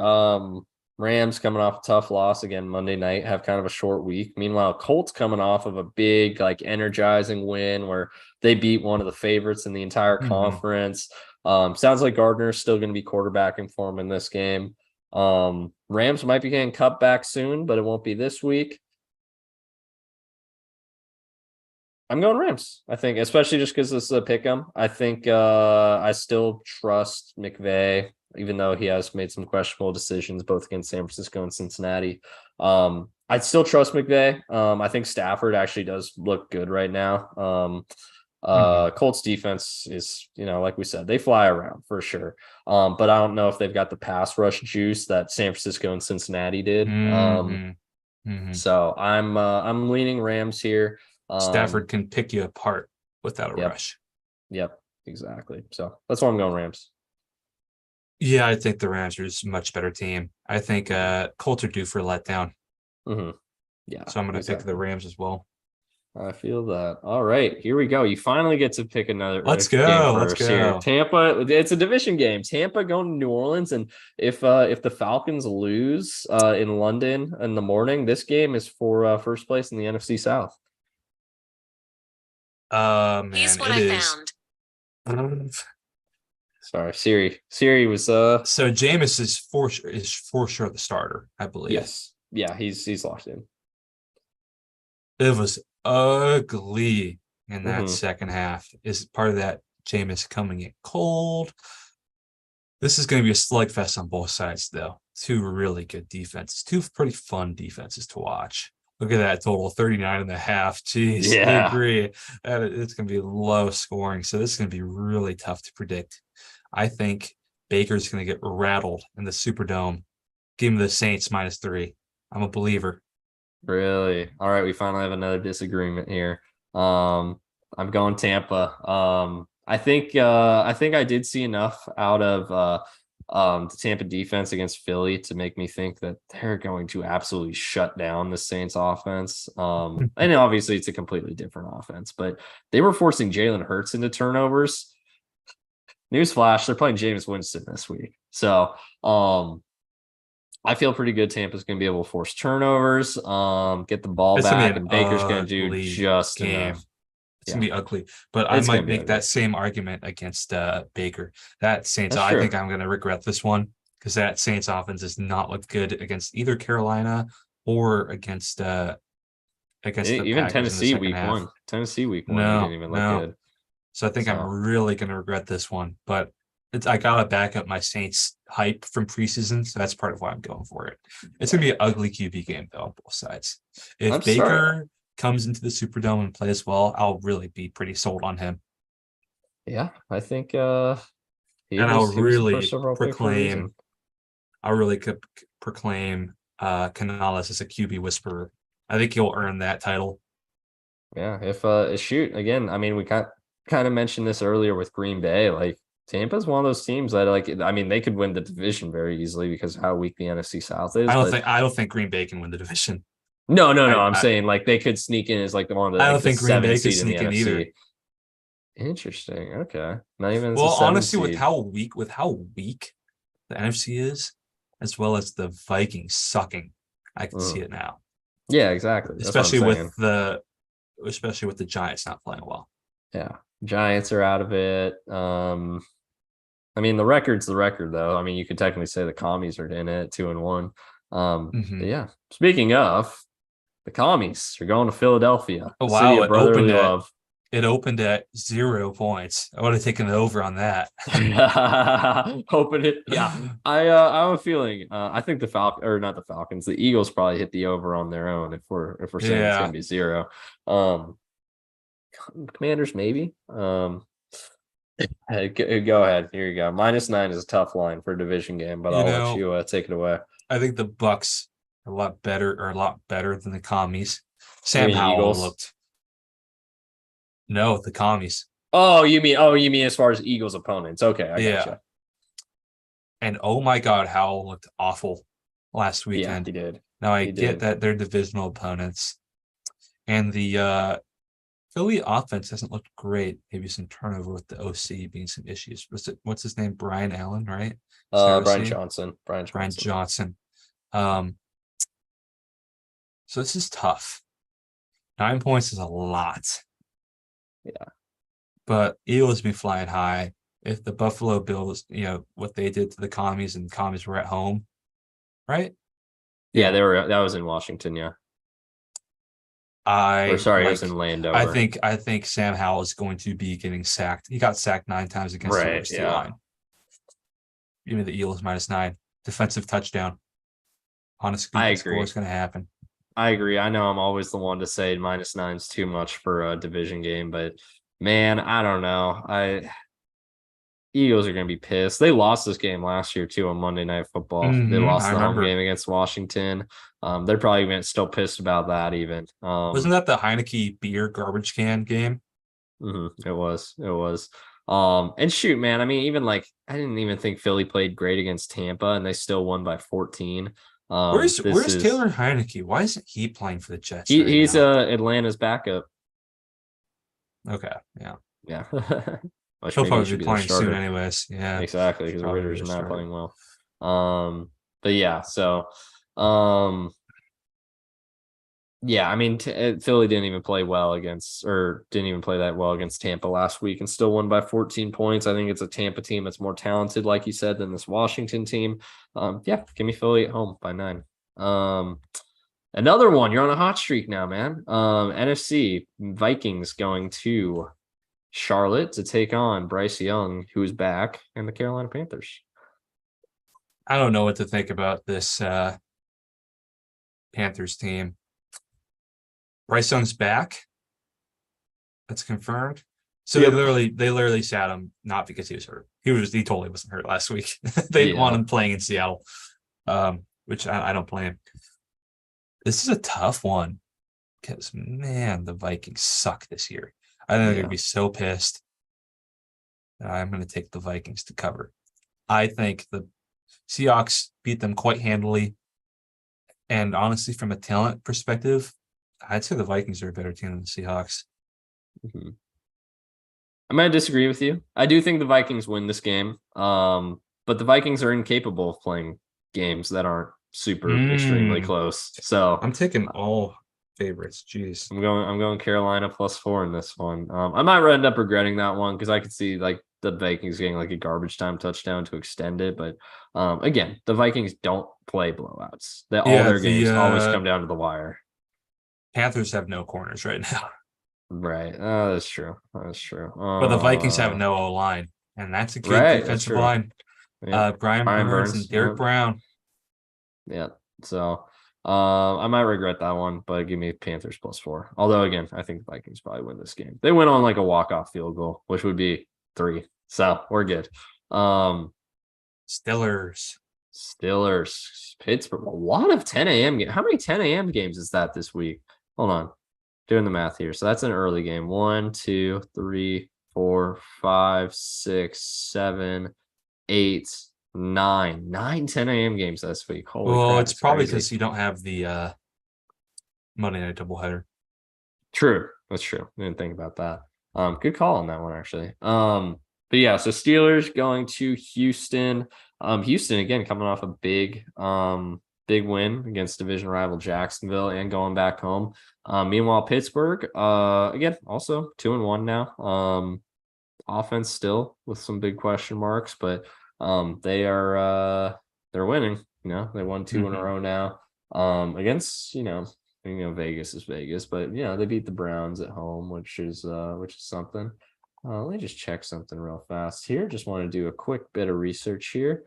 Rams coming off a tough loss again Monday night, have kind of a short week. Meanwhile, Colts coming off of a big, like energizing win where they beat one of the favorites in the entire Mhm. conference. Sounds like Gardner's still going to be quarterbacking for him in this game. Rams might be getting cut back soon, but it won't be this week. I'm going Rams. I think, especially just because this is a pick 'em. I think I still trust McVay, even though he has made some questionable decisions both against San Francisco and Cincinnati. I'd still trust McVay. I think Stafford actually does look good right now. Mhm. Colts defense is, like we said, they fly around for sure. But I don't know if they've got the pass rush juice that San Francisco and Cincinnati did. Mhm. Mhm. So I'm leaning Rams here. Stafford can pick you apart without a Yep. rush. Yep, exactly. So that's why I'm going Rams. Yeah, I think the Rams are a much better team. I think Colts are due for a letdown, Mm-hmm. Yeah, so I'm going to pick the exactly. Rams as well. I feel that. All right, here we go. You finally get to pick another Let's game go. Let's first here. go. Tampa, it's a division game. Tampa going to New Orleans, and if the Falcons lose in London in the morning, this game is for first place in the NFC South. Man, it is. Sorry, Siri. Siri was So Jameis is for sure the starter, I believe. yes, yeah, he's locked in. It was ugly in that Mm-hmm. second half. Is part of that Jameis coming in cold. This is going to be a slugfest on both sides, though. Two really good defenses, two pretty fun defenses to watch. Look at that total 39 and a half. Jeez, I Yeah, agree. It's going to be low scoring. So this is going to be really tough to predict. I think Baker's going to get rattled in the Superdome. Give him the Saints -3. I'm a believer. really. All right, we finally have another disagreement here. I'm going Tampa. I think I did see enough out of the Tampa defense against Philly to make me think that they're going to absolutely shut down the Saints offense. And obviously it's a completely different offense, but they were forcing Jalen Hurts into turnovers. Newsflash, they're playing Jameis Winston this week. So I feel pretty good Tampa's going to be able to force turnovers, get the ball It's gonna be back, an and Baker's going to do ugly just game. enough. It's gonna Yeah, be ugly, but I it's going might to be make ugly. that same argument against Baker. That Saints, That's I think true. I'm gonna regret this one because that Saints offense does not look good against either Carolina or against the Even Packers in the Tennessee second week half. one. Tennessee week one, they didn't No, even look no. good. So I think I'm So really gonna regret this one, but I gotta back up my Saints hype from preseason, so that's part of why I'm going for it. It's yeah, gonna be an ugly QB game though on both sides. I'm If sorry. Baker comes into the Superdome and plays well, I'll really be pretty sold on him. Yeah, I think he And I'll was the really first overall pick for a proclaim reason. I really could proclaim Canales as a QB whisperer. I think he'll earn that title. Yeah, if shoot again, I mean, we kind of mentioned this earlier with Green Bay. Like Tampa's one of those teams that I mean, they could win the division very easily because of how weak the NFC South is. But I don't think Green Bay can win the division. no, no, no. I I'm I, saying like they could sneak in as like the one of the I like don't the think Green seven Bay could seed in the sneak in either. NFC. Interesting. Okay. Not even as Well, a seven honestly, seed. with how weak the NFC is, as well as the Vikings sucking, I can see Mhm. it now. Yeah, exactly. That's what I'm Especially saying. especially with the Giants not playing well. Yeah. Giants are out of it. I mean the record's the record though. I mean, you could technically say the commies are in it 2-1. But Hmm. yeah. Speaking of, the commies are going to Philadelphia, Oh the city wow, of brotherly love. it opened at 0 points. I would have taken the over on that. Hoping it. Yeah, I have a feeling. I think the Falcon or not the Falcons, the Eagles probably hit the over on their own if we're saying it's Yeah, gonna be 0. Um, Commanders maybe. Hey, go ahead. Here you go. -9 is a tough line for a division game, but you I'll let know, you take it away. I think the Bucks are a lot better than the commies. You Sam mean the Howell Eagles? looked no, the commies. Oh, you mean as far as Eagles opponents? Okay, I Yeah. gotcha. And oh my God, Howell looked awful last Yeah, weekend. he did. Now I He get did. that they're divisional opponents, and Philly offense hasn't looked great. Maybe some turnover with the OC being some issues. What's his name? Brian Allen, right? Is that Brian OC? Johnson. Brian Brian Johnson. Johnson. Um, so this is tough. 9 points is a lot, Yeah. but Eagles been flying high. If the Buffalo Bills, what they did to the commies and the commies were at home, right? Yeah, Yeah. that was in Washington, yeah. Or I sorry, it was in like I Landover. think I think Sam Howell is going to be getting sacked. He got sacked 9 times against the Right. worst D Yeah. line. Give me the Eagles -9. Defensive touchdown. Honest I good score agree. is going to happen. I agree. I know I'm always the one to say -9 is too much for a division game, but man, I don't know. Eagles are going to be pissed. They lost this game last year too on Monday Night Football. They lost I the home remember. game against Washington. They're probably still pissed about that even. Wasn't that the Heineke beer garbage can game? It was. It was. And shoot, man. I mean, even like I didn't even think Philly played great against Tampa, and they still won by 14. This Where's is Taylor Heineke? Why isn't he playing for the Jets he right he's now? Atlanta's backup. Okay, yeah. Yeah. Which He'll maybe he probably should be be their playing soon starter. anyways. Yeah. Exactly, Should because the probably be Raiders their are not starter. playing well. But yeah, so yeah, I mean, Philly didn't even play well against, or didn't even play that well against Tampa last week and still won by 14 points. I think it's a Tampa team that's more talented, like you said, than this Washington team. Yeah, give me Philly at home by 9. Another one, you're on a hot streak now, man. NFC Vikings going to Charlotte to take on Bryce Young, who's back, and the Carolina Panthers. I don't know what to think about this Panthers team. Bryce Young's back. That's confirmed. So Yep. they literally sat him not because he was hurt. He totally wasn't hurt last week. They didn't want Yeah. him playing in Seattle, which I don't blame. This is a tough one because man, the Vikings suck this year. I think they're gonna Yeah. be so pissed. I'm gonna take the Vikings to cover. I think the Seahawks beat them quite handily. And honestly, from a talent perspective, I'd say the Vikings are a better team than the Seahawks. Mm-hmm. I'm going to disagree with you. I do think the Vikings win this game. But the Vikings are incapable of playing games that aren't super extremely close. So I'm taking all favorites. Jeez. I'm going Carolina +4 in this one. I might end up regretting that one because I could see like the Vikings getting like a garbage time touchdown to extend it. But again, the Vikings don't play blowouts. All Yeah, their the games always come down to the wire. Panthers have no corners right now, Right. That's true. That's true. but the Vikings have no O line, and that's a good Right. That's defensive true. line. Yeah. Brian Brian Burns and Burns. Derek Yeah. Brown. Yeah. So I might regret that one, but give me Panthers +4. Although again, I think the Vikings probably win this game. They win on like a walk-off field goal, which would be 3. So we're good. Stillers. Steelers, Pittsburgh. A lot of 10 a.m. games. How many 10 a.m. games is that this week? Hold on. Doing the math here. So that's an early game. 1, 2, 3, 4, 5, 6, 7, 8, 9. 9 10 a.m. games this week. Holy Well, crap. it's It's probably crazy. because you don't have the Monday night doubleheader. True. That's true. I didn't think about that. Good call on that one, actually. But yeah, so Steelers going to Houston. Houston again coming off a big win against division rival Jacksonville and going back home. Meanwhile, Pittsburgh, again, also 2-1 now. Offense still with some big question marks, but they're winning. They won 2 in a row now. Against, Vegas is Vegas, but they beat the Browns at home, which is something. Let me just check something real fast here. Just want to do a quick bit of research here.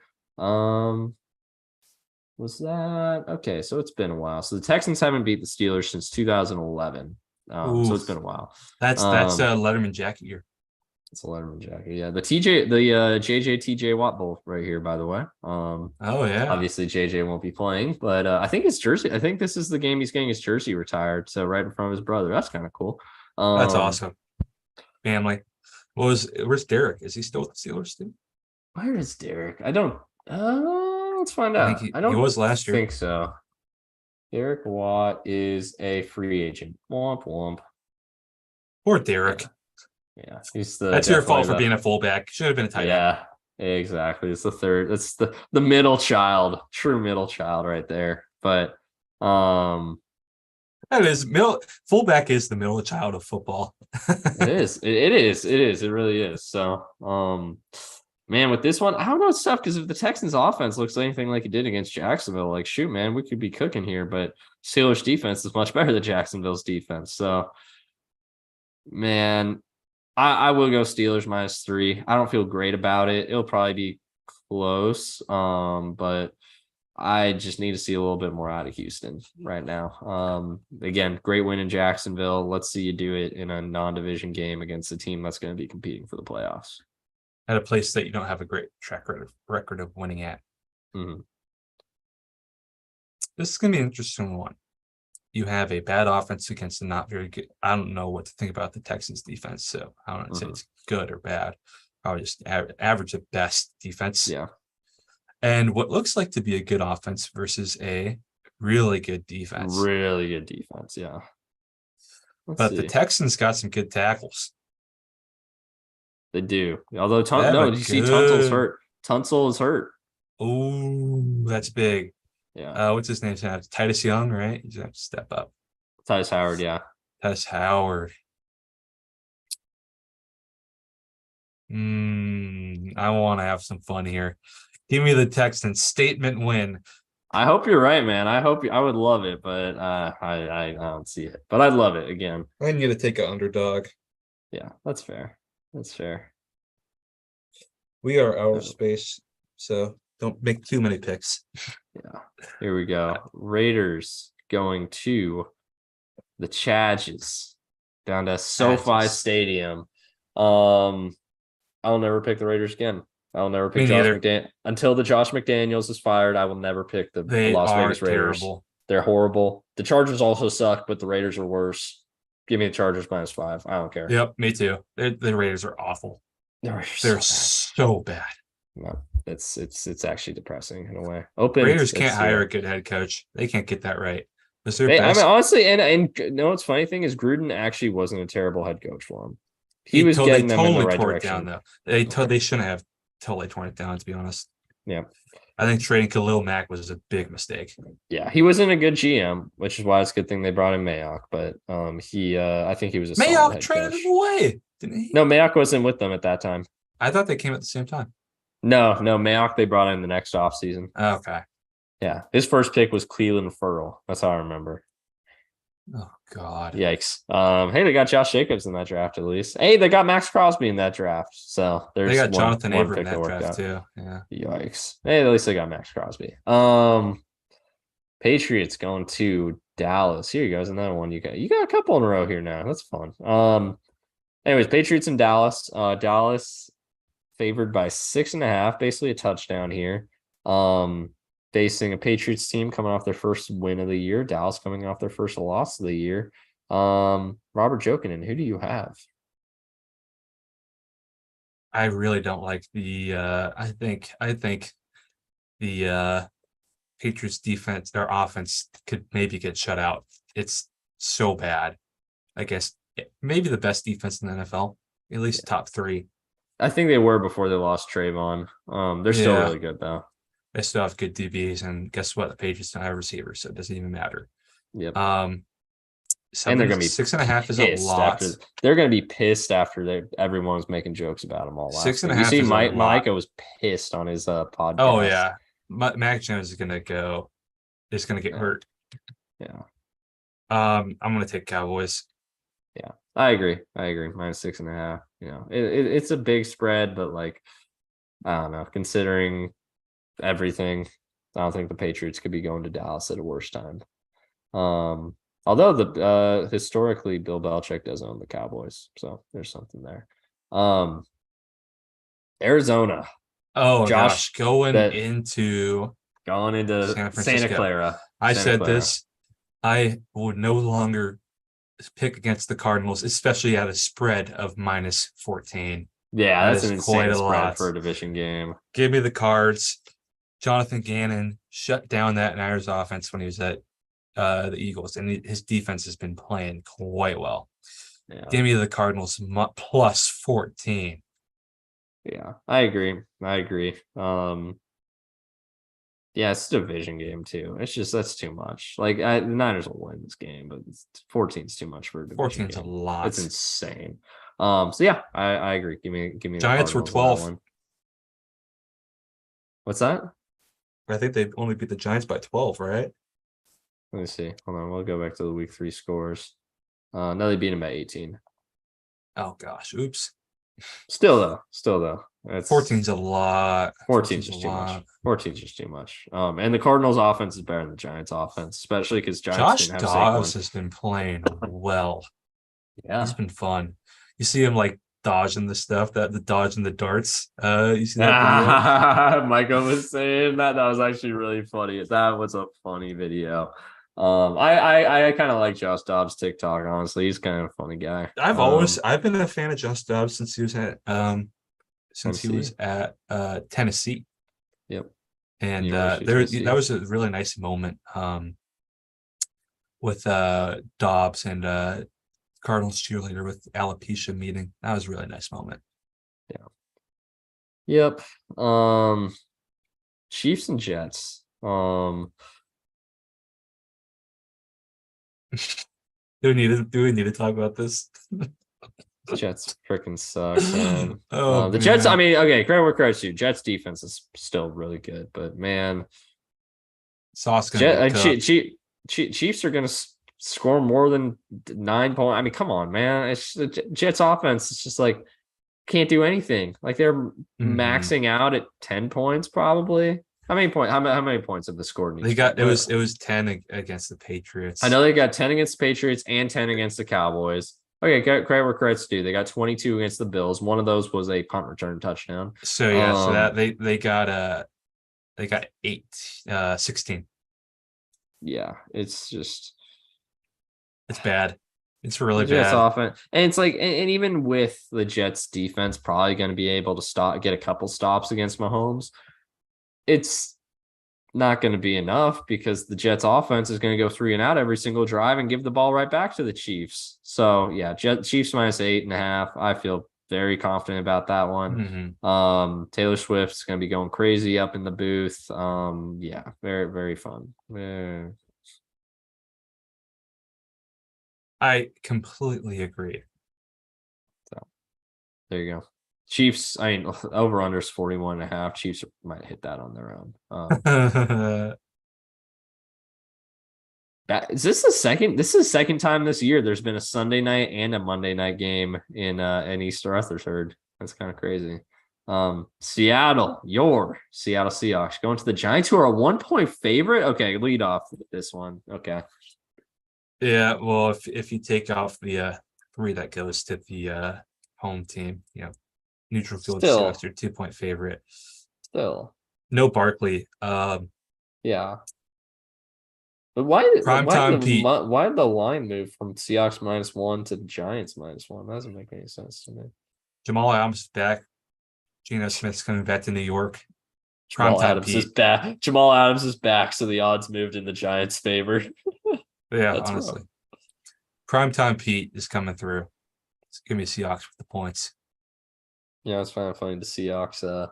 Was that okay? So it's been a while. So the Texans haven't beat the Steelers since 2011. So it's been a while. That's Letterman jacket year. It's a Letterman jacket. Yeah, the JJ TJ Watt Bowl right here, by the way. Oh yeah. Obviously JJ won't be playing, but I think his jersey. I think this is the game he's getting his jersey retired. So right in front of his brother. That's kind of cool. That's awesome. Family. Where's Derek? Is he still with the Steelers too? Where is Derek? I don't. Let's find I think out. I he don't was last year. think so. Derek Watt is a free agent. Womp womp. Poor Derek. Yeah, he's the. That's your fault for definitely being a fullback. Should have been a tight end. Yeah, exactly. It's the third. It's the middle child, true middle child, right there. But That is middle fullback is the middle child of football. it is. It is. It is. It really is. So, man, with this one, I don't know. It's tough because if the Texans' offense looks anything like it did against Jacksonville, like shoot, man, we could be cooking here. But Steelers' defense is much better than Jacksonville's defense. So, man, I will go Steelers -3. I don't feel great about it. It'll probably be close. But I just need to see a little bit more out of Houston right now. Again, great win in Jacksonville. Let's see you do it in a non-division game against a team that's going to be competing for the playoffs. At a place that you don't have a great track record of winning at. Mm-hmm. This is going to be an interesting one. You have a bad offense against a not very good. I don't know what to think about the Texans defense, so I don't say it's good or bad. Probably just average at best defense. Yeah. And what looks like to be a good offense versus a really good defense. Really good defense, yeah. But the Texans got some good tackles. They do. Although, did you see Tunsil's hurt? Tunsil is hurt. Oh, that's big. Yeah. What's his name? Titus Young, right? He's going to have to step up. Titus Howard, yeah. Titus Howard. I want to have some fun here. Give me the Texans statement win. I hope you're right, man. I would love it, but I don't see it. But I'd love it again. I need to take an underdog. Yeah, that's fair. That's fair. We are out of space, so don't make too many picks. Yeah. Here we go. Raiders going to the Chargers down to SoFi Stadium. I'll never pick the Raiders again. I'll never pick Josh McDaniels until the Josh McDaniels is fired. I will never pick the Las Vegas Raiders. Terrible. They're horrible. The Chargers also suck, but the Raiders are worse. Give me the Chargers -5. I don't care. Yep, me too. The Raiders are awful. They're so bad. No, it's actually depressing in a way. Raiders can't hire a good head coach. They can't get that right. I mean, honestly, and no, what's funny thing is Gruden actually wasn't a terrible head coach for him. He was getting them in the right direction. Down, though. They shouldn't have totally torn it down, to be honest. Yeah. I think trading Khalil Mack was a big mistake. Yeah, he wasn't a good GM, which is why it's a good thing they brought in Mayock. But I think he was a Mayock traded him away, didn't he? No, Mayock wasn't with them at that time. I thought they came at the same time. No, Mayock they brought in the next offseason. Okay. Yeah, his first pick was Cleveland Ferrell. That's how I remember. Oh God! Yikes! Hey, they got Josh Jacobs in that draft at least. Hey, they got Max Crosby in that draft. So they got Jonathan Abram in that draft too. Yeah. Yikes! Hey, at least they got Max Crosby. Patriots going to Dallas. Here you go. Is another one you got a couple in a row here now. That's fun. Anyways, Patriots and Dallas. Dallas favored by 6.5, basically a touchdown here. Facing a Patriots team coming off their first win of the year. Dallas coming off their first loss of the year. Robert Jokinen, who do you have? I really don't like the I think the Patriots defense, their offense could maybe get shut out. It's so bad. I guess maybe the best defense in the NFL, at least top 3. I think they were before they lost Trayvon. They're still really good though. They still have good DBs, and guess what? The Patriots don't have receivers, so it doesn't even matter. Yep. And they're going to be 6.5 is a lot. They're going to be pissed after everyone was making jokes about them all last 6.5. You see, Micah was pissed on his podcast. Oh yeah, Mac Jones is going to go. Is going to get hurt. Yeah. I'm going to take Cowboys. Yeah, I agree. -6.5. You know, it's a big spread, but like, I don't know, considering everything, I don't think the Patriots could be going to Dallas at a worse time. Although historically Bill Belichick does own the Cowboys, so there's something there. Arizona. Oh, Josh, going into Santa Clara. I said this. I would no longer pick against the Cardinals, especially at a spread of -14. Yeah, that's an insane spread for a division game. Give me the Cards. Jonathan Gannon shut down that Niners offense when he was at the Eagles, and his defense has been playing quite well. Yeah. Give me the Cardinals plus 14. Yeah, I agree. I agree. Yeah, it's a division game too. It's just that's too much. Like the Niners will win this game, but 14 is too much for a division 14's a game. It's lot. insane. So yeah, I agree. Give me the Giants were Cardinals in that 12. one. What's that? I think they only beat the Giants by 12, right? Let me see. Hold on. We'll go back to the week 3 scores. No, they beat him by 18. Oh gosh, oops. Still though. That's 14's a lot. 14's 14's a just too much. lot. 14's just too much. And the Cardinals offense is better than the Giants offense, especially because Giants Josh didn't have Dobbs Saquon. has been playing well. He's Yeah. been fun. You see him like dodging the stuff that the dodging the darts. You see that video? Michael was saying that. That was actually really funny. That was a funny video. I kind of like Josh Dobbs TikTok, honestly. He's kind of a funny guy. I've been a fan of Josh Dobbs since he was MC. at Tennessee. Yep. And University of that Tennessee. was a really nice moment with Dobbs and Cardinals cheerleader with alopecia meeting. That was a really nice moment. Yeah. Yep. Chiefs and Jets. Do we need to talk about this? Jets freaking suck, man. Oh The Jets, I man. mean, okay, credit where credit's due. Jets defense is still really good, but man, Sauce gonna get cooked. Chiefs are gonna score more than 9 points. I mean, come on, man. It's the Jets offense. It's just like can't do anything. Like they're maxing out at 10 points, probably. How many points have they scored in They each got game? it was 10 against the I Patriots. know they got 10 against the Patriots and 10 against the Cowboys. Okay, credit where credit's due. They got 22 against the Bills. One of those was a punt return touchdown. So yeah, so that they got 16. Yeah, it's just It's bad. It's really the Jets bad. offense, and it's like, and even with the Jets defense, probably going to be able to get a couple stops against Mahomes. It's not going to be enough because the Jets offense is going to go 3-and-out every single drive and give the ball right back to the Chiefs. So yeah, Chiefs minus 8.5. I feel very confident about that one. Taylor Swift's going to be going crazy up in the booth. Yeah, very, very fun. I completely agree. So there you go. Chiefs, I mean, over under is 41.5. Chiefs might hit that on their own. Is this the second? This is the second time this year there's been a Sunday night and a Monday night game in East Rutherford. That's kind of crazy. Seattle, your Seattle Seahawks going to the Giants, who are a 1-point favorite. Okay, lead off with this one. Okay. Yeah, well, if you take off the 3 that goes to the home team, neutral field Seahawks are 2-point favorite. Still. No Barkley. Yeah. But why did the line move from Seahawks -1 to Giants -1? That doesn't make any sense to me. Jamal Adams is back. Geno Smith's coming back to New York. Jamal Adams is back. Jamal Adams is back, so the odds moved in the Giants' favor. Yeah, honestly. Primetime Pete is coming through. Give me Seahawks with the points. Yeah, it's kind of funny. The Seahawks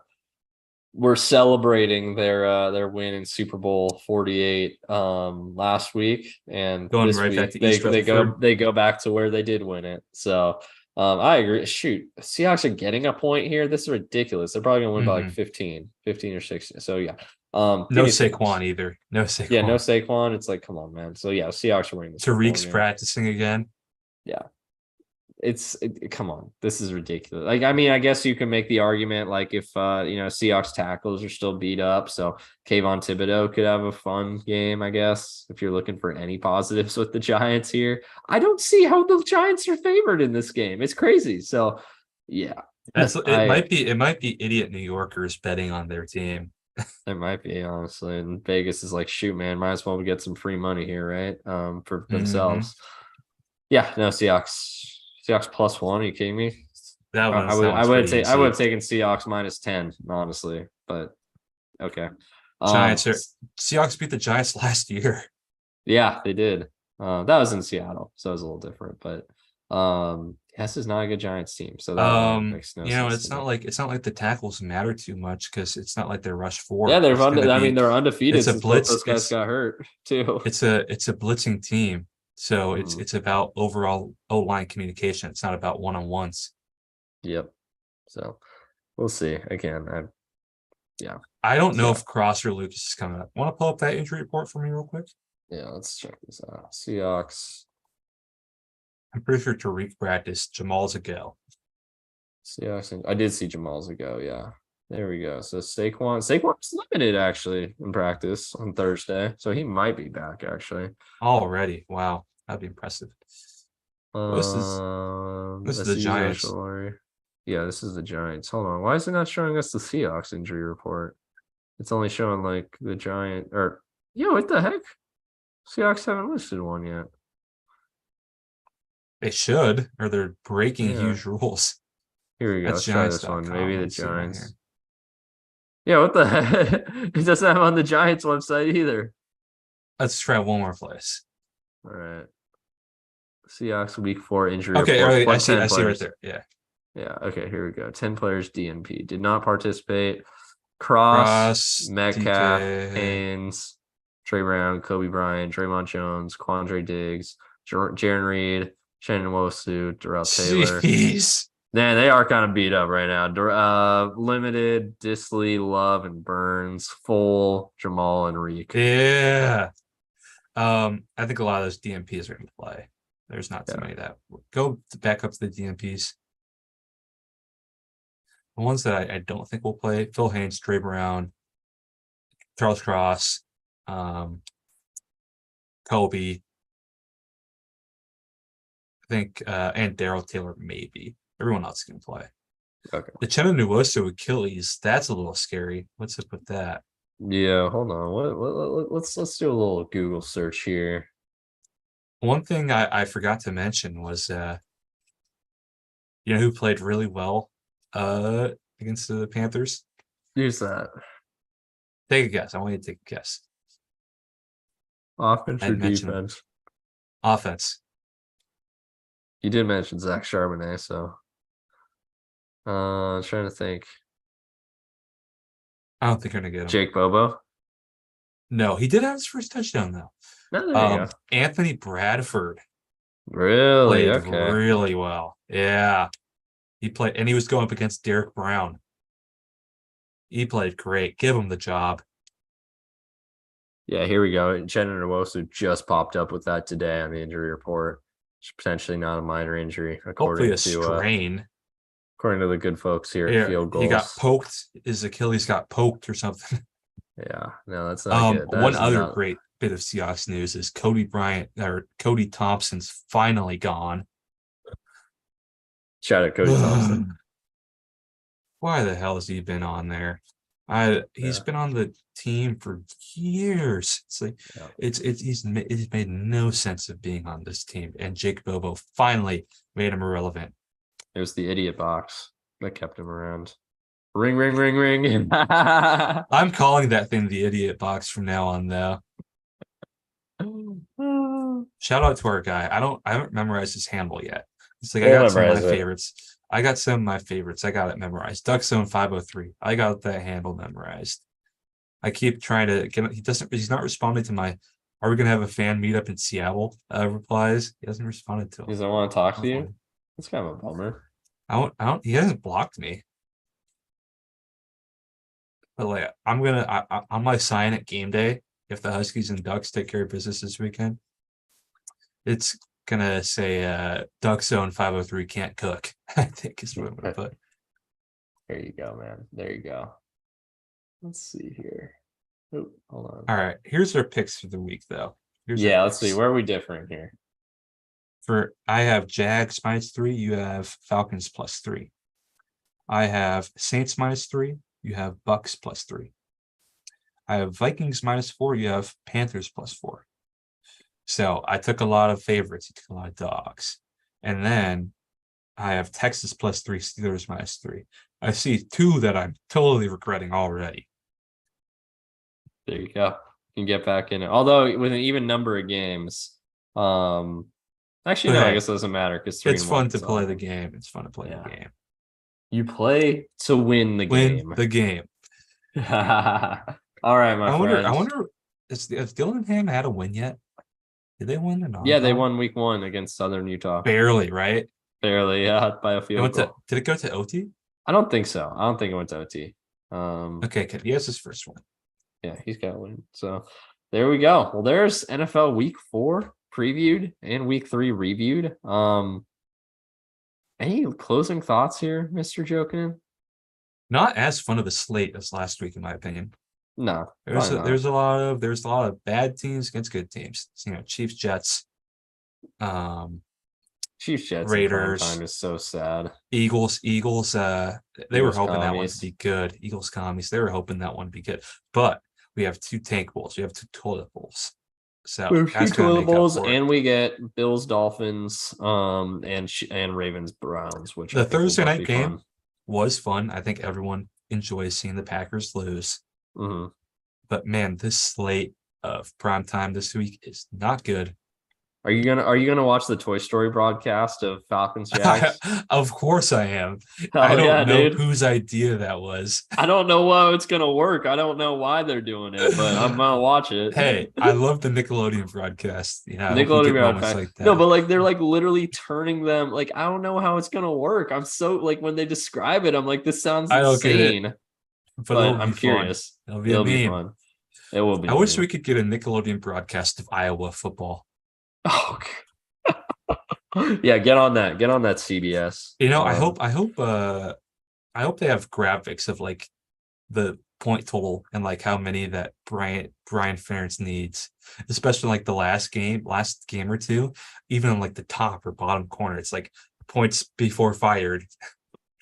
were celebrating their win in Super Bowl 48 last week, and going this right week back to they go back to where they did win it. So I agree. Shoot, Seahawks are getting a point here. This is ridiculous. They're probably gonna win by like 15 or 16. So yeah. No Saquon either. No Saquon. Yeah, no Saquon. It's like, come on, man. So yeah, Seahawks are winning this. Tariq's practicing again. Yeah. Come on, this is ridiculous. Like, I mean, I guess you can make the argument like if Seahawks tackles are still beat up, so Kayvon Thibodeau could have a fun game, I guess, if you're looking for any positives with the Giants here. I don't see how the Giants are favored in this game. It's crazy. So yeah. It might be idiot New Yorkers betting on their team. It might be, honestly. And Vegas is like, shoot, man, might as well get some free money here, right? For themselves. Yeah, no, Seahawks +1. Are you kidding me? I would have taken Seahawks -10, honestly, but okay. Seahawks beat the Giants last year. Yeah, they did. That was in Seattle, so it was a little different, but Hess is not a good Giants team, so that line makes no sense It's to me. not like the tackles matter too much because it's not like they're rush four. Yeah, they're It's gonna I mean, be they're undefeated it's a since both blitz. those guys got hurt too. It's a blitzing team. So Mhm. it's about overall O line communication. It's not about one on ones. Yep. So we'll see. Again, yeah. I don't know Yeah. if Cross or Lucas is coming up. Want to pull up that injury report for me real quick? Yeah, let's check this out. Seahawks. I'm pretty sure Tariq practiced. Jamal's a go. Seahawks. I did see Jamal's ago. Yeah. There we go. So Saquon's limited actually in practice on Thursday. So he might be back actually. Already. Wow. That'd be impressive. Well, this is Let's the use Giants. Yeah, this is the Giants. Hold on. Why is it not showing us the Seahawks injury report? It's only showing like the Giant or yeah, what the heck? Seahawks haven't listed one yet. They should, or they're breaking Yeah. huge rules. Here we go. That's Let's try this one. Giants.com. Maybe the Let's see right here. Giants. Yeah, what the heck? It doesn't have on the Giants website either. Let's try one more place. All right. Seahawks week 4 injury Okay, report. I What see. 10 I see right players? there. Yeah. Yeah. Okay. Here we go. 10 players DNP did not participate. Cross, Ross, Metcalf, DK. Haynes, Trey Brown, Kobe Bryant, Draymond Jones, Quandre Diggs, Jaron Reed, Shannon Wosu, Darrell Taylor. Jeez. Man, they are kind of beat up right now. Limited, Disley, Love, and Burns, Full, Jamal, and Reek. Yeah. I think a lot of those DMPs are going to play. There's not too many that go back up to the DMPs. The ones that I don't think will play: Phil Haynes, Trey Brown, Charles Cross, Kobe. I think and Darrell Taylor maybe. Everyone else can play. Okay. The Chenna Nwosu Achilles, that's a little scary. What's up with that? Yeah, hold on. Let's do a little Google search here. One thing I forgot to mention was you know who played really well against the Panthers? Who's that? Take a guess. I want you to take a guess. Offense or I'd mention defense? offense. You did mention Zach Charbonnet, so trying to think. I don't think you're gonna get him. Jake Bobo? No, he did have his first touchdown though. No, there you go. Anthony Bradford Really? played Okay. really well. Yeah. He played and he was going up against Derek Brown. He played great. Give him the job. Yeah, here we go. Chenna Nwosu just popped up with that today on the injury report. It's potentially not a minor injury, Hopefully according a strain. according to the good folks here at Yeah, Field Goals. he got poked. His Achilles got poked or something. Yeah, no, that's not good. One other great bit of Seahawks news is Cody Bryant or Cody Thompson's finally gone. Shout out Cody Thompson. Why the hell has he been on there? He's been on the team for years. It's like it's made no sense of being on this team. And Jake Bobo finally made him irrelevant. It was the idiot box that kept him around. Ring, ring, ring, ring. I'm calling that thing the idiot box from now on, though. Shout out to our guy. I haven't memorized his handle yet. It's like I got some of my favorites. I got some of my favorites. I got it memorized. Duckzone 503. I got that handle memorized. I keep trying to get he's not responding to my are we gonna have a fan meetup in Seattle replies. He hasn't responded to He him. doesn't want to talk to you. That's kind of a bummer. I don't he hasn't blocked me. But like on my sign at game day, if the Huskies and Ducks take care of business this weekend, it's gonna say Duck Zone 503 can't cook. I think is what I'm gonna put. There you go, man. There you go. Let's see here. Oh, hold on. All right, here's our picks for the week, though. Let's see. Where are we differing here? I have Jags -3. You have Falcons +3. I have Saints -3. You have Bucks +3. I have Vikings -4. You have Panthers +4. So I took a lot of favorites. You took a lot of dogs. And then I have Texas +3, Steelers -3. I see two that I'm totally regretting already. There you go. You can get back in it. Although with an even number of games, Actually, But no, I hey, guess it doesn't matter because it's 3-1. fun to play the game. It's fun to play the Yeah. game. You play to win the Win game. the game. All right, my I friend. wonder, has Dillingham had a win yet? Did they win the Yeah, they non-con? won week 1 against Southern Utah. Barely, right? Barely, yeah, by a It field went to. goal. Did it go to OT? I don't think so. I don't think it went to OT. Okay, he has his first one. Yeah, he's got a win. So there we go. Well, there's NFL week 4 previewed and week 3 reviewed. Any closing thoughts here, Mr. Jokin? Not as fun of a slate as last week, in my opinion. No, probably not. There's a lot of bad teams against good teams. You know, Chiefs, Jets, Chiefs Jets in prime Raiders, time is so sad. Eagles. They were Eagles hoping that one to commies. be good. Eagles commies. They were hoping that one to be good. But we have 2 tank bowls. We have 2 toilet bowls. We So have 2 that's gonna toilet make up bowls, for it. and we get Bills, Dolphins, and Ravens, Browns, which I The think will Thursday both night be game fun. was fun. I think everyone enjoys seeing the Packers lose. Mm-hmm. But man, this slate of prime time this week is not good. Are you gonna watch the Toy Story broadcast of Falcons Jags? Of course I am. I Hell yeah, don't know dude. whose idea that was. I don't know how it's gonna work. I don't know why they're doing it, but I'm gonna watch it. Hey, I love the Nickelodeon broadcast. You know, I hope we Nickelodeon get moments broadcast. like No, that. but like they're like literally turning them. Like I don't know how it's gonna work. I'm so like when they describe it, I'm like, this sounds I don't get it, insane. but But it'll be I'm fun. curious. It'll be a It'll be meme. fun. It will be. I A wish meme. we could get a Nickelodeon broadcast of Iowa football. Oh, yeah. Get on that. Get on that CBS. You know, I hope they have graphics of like the point total and like how many that Brian Ferentz needs, especially like the last game or two, even on like the top or bottom corner, it's like points before fired.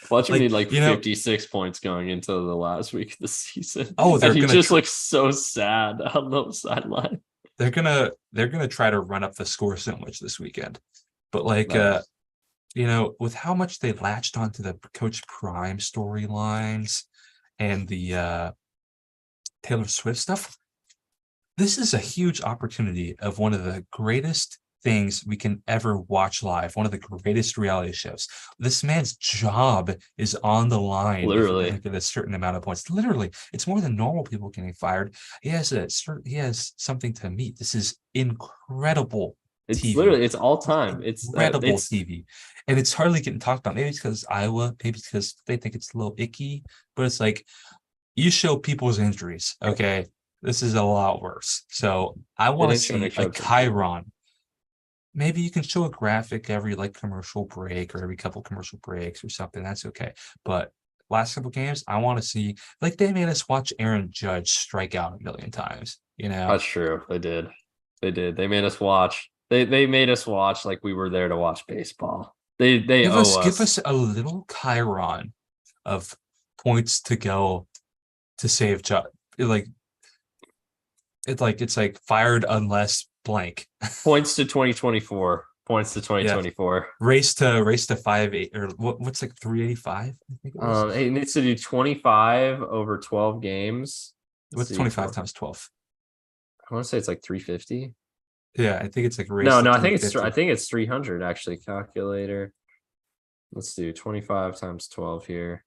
Watch him need Like, like you know, 56 points going into the last week of the season. oh, And he just looks so sad on the sideline. they're gonna try to run up the score so much this weekend. But like Nice. you know, with how much they latched onto the Coach Prime storylines and the Taylor Swift stuff, this is a huge opportunity of one of the greatest things we can ever watch live, one of the greatest reality shows. This man's job is on the line if we're going Literally. to get a certain amount of points. Literally, it's more than normal people getting fired. He has something to meet. This is incredible It's TV. literally it's all time. Incredible It's TV. And it's hardly getting talked about. Maybe it's because Iowa, maybe it's because they think it's a little icky, but it's like you show people's injuries, okay? This is a lot worse. So I they want to didn't show see Nick a Chubb's injury. Chiron. Maybe you can show a graphic every like commercial break or every couple commercial breaks or something. That's okay. But last couple games, I want to see like they made us watch Aaron Judge strike out a million times. You know, That's true. They did. They did. They made us watch. They made us watch like we were there to watch baseball. They owe give us. us a little Chiron of points to go to save Judge. It's like fired unless blank. Points to 2024. Points to Yeah, 2024. race to 5 8 or what's like 385. I think it was. It needs to do 25 over 12 games. Let's What's see, 25 times 12? I want to say it's like 350. Yeah, I think it's like race No, to no, I 350. think it's 300 actually. Calculator. Let's do 25 times 12 here.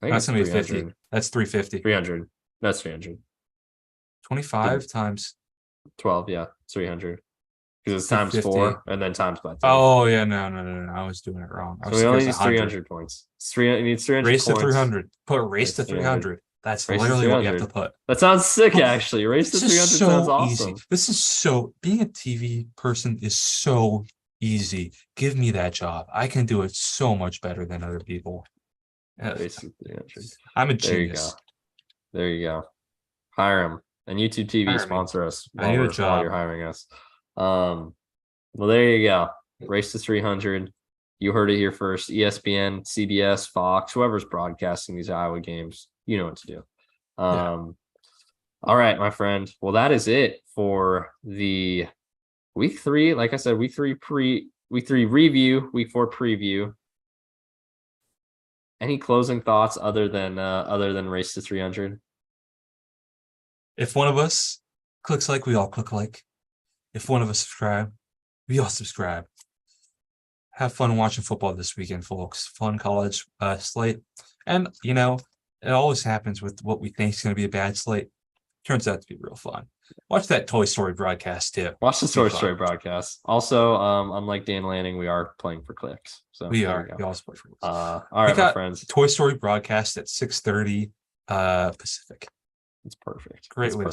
I think That's it's gonna be 50. 300. That's 350. 300. That's 300. 25 times 12, yeah, 300. Because it's times 350. 4 and then times by 3. Oh yeah, no. I was doing it wrong. I So was we thinking only it need was 100. 300 points. It needs 300 Race to points. 300. Put race to 300. 300. That's Race to literally what you have 300. to put. That sounds sick, actually. Race to This is 300 sounds so easy. awesome. This is so being a TV person is so easy. Give me that job. I can do it so much better than other people. Race to 300. I'm a There you go. genius. There you go. Hire him. And YouTube TV Hire me. sponsor us I need a while job. you're hiring us. Well, there you go. Race to 300. You heard it here first. ESPN, CBS, Fox, whoever's broadcasting these Iowa games, you know what to do. All right, my friend. Well, that is it for the week 3. Like I said, week 3 review, week 4 preview. Any closing thoughts other than race to 300? If one of us clicks like, we all click like. If one of us subscribe, Be all subscribe. Have fun watching football this weekend, folks. Fun college slate. And, it always happens with what we think is going to be a bad slate. Turns out to be real fun. Watch that Toy Story broadcast, too. Watch the Toy Story broadcast. Also, unlike Dan Lanning, we are playing for clicks. So we are. We also play for clicks. All right, my friends. Toy Story broadcast at 6:30 Pacific. It's perfect. Great way to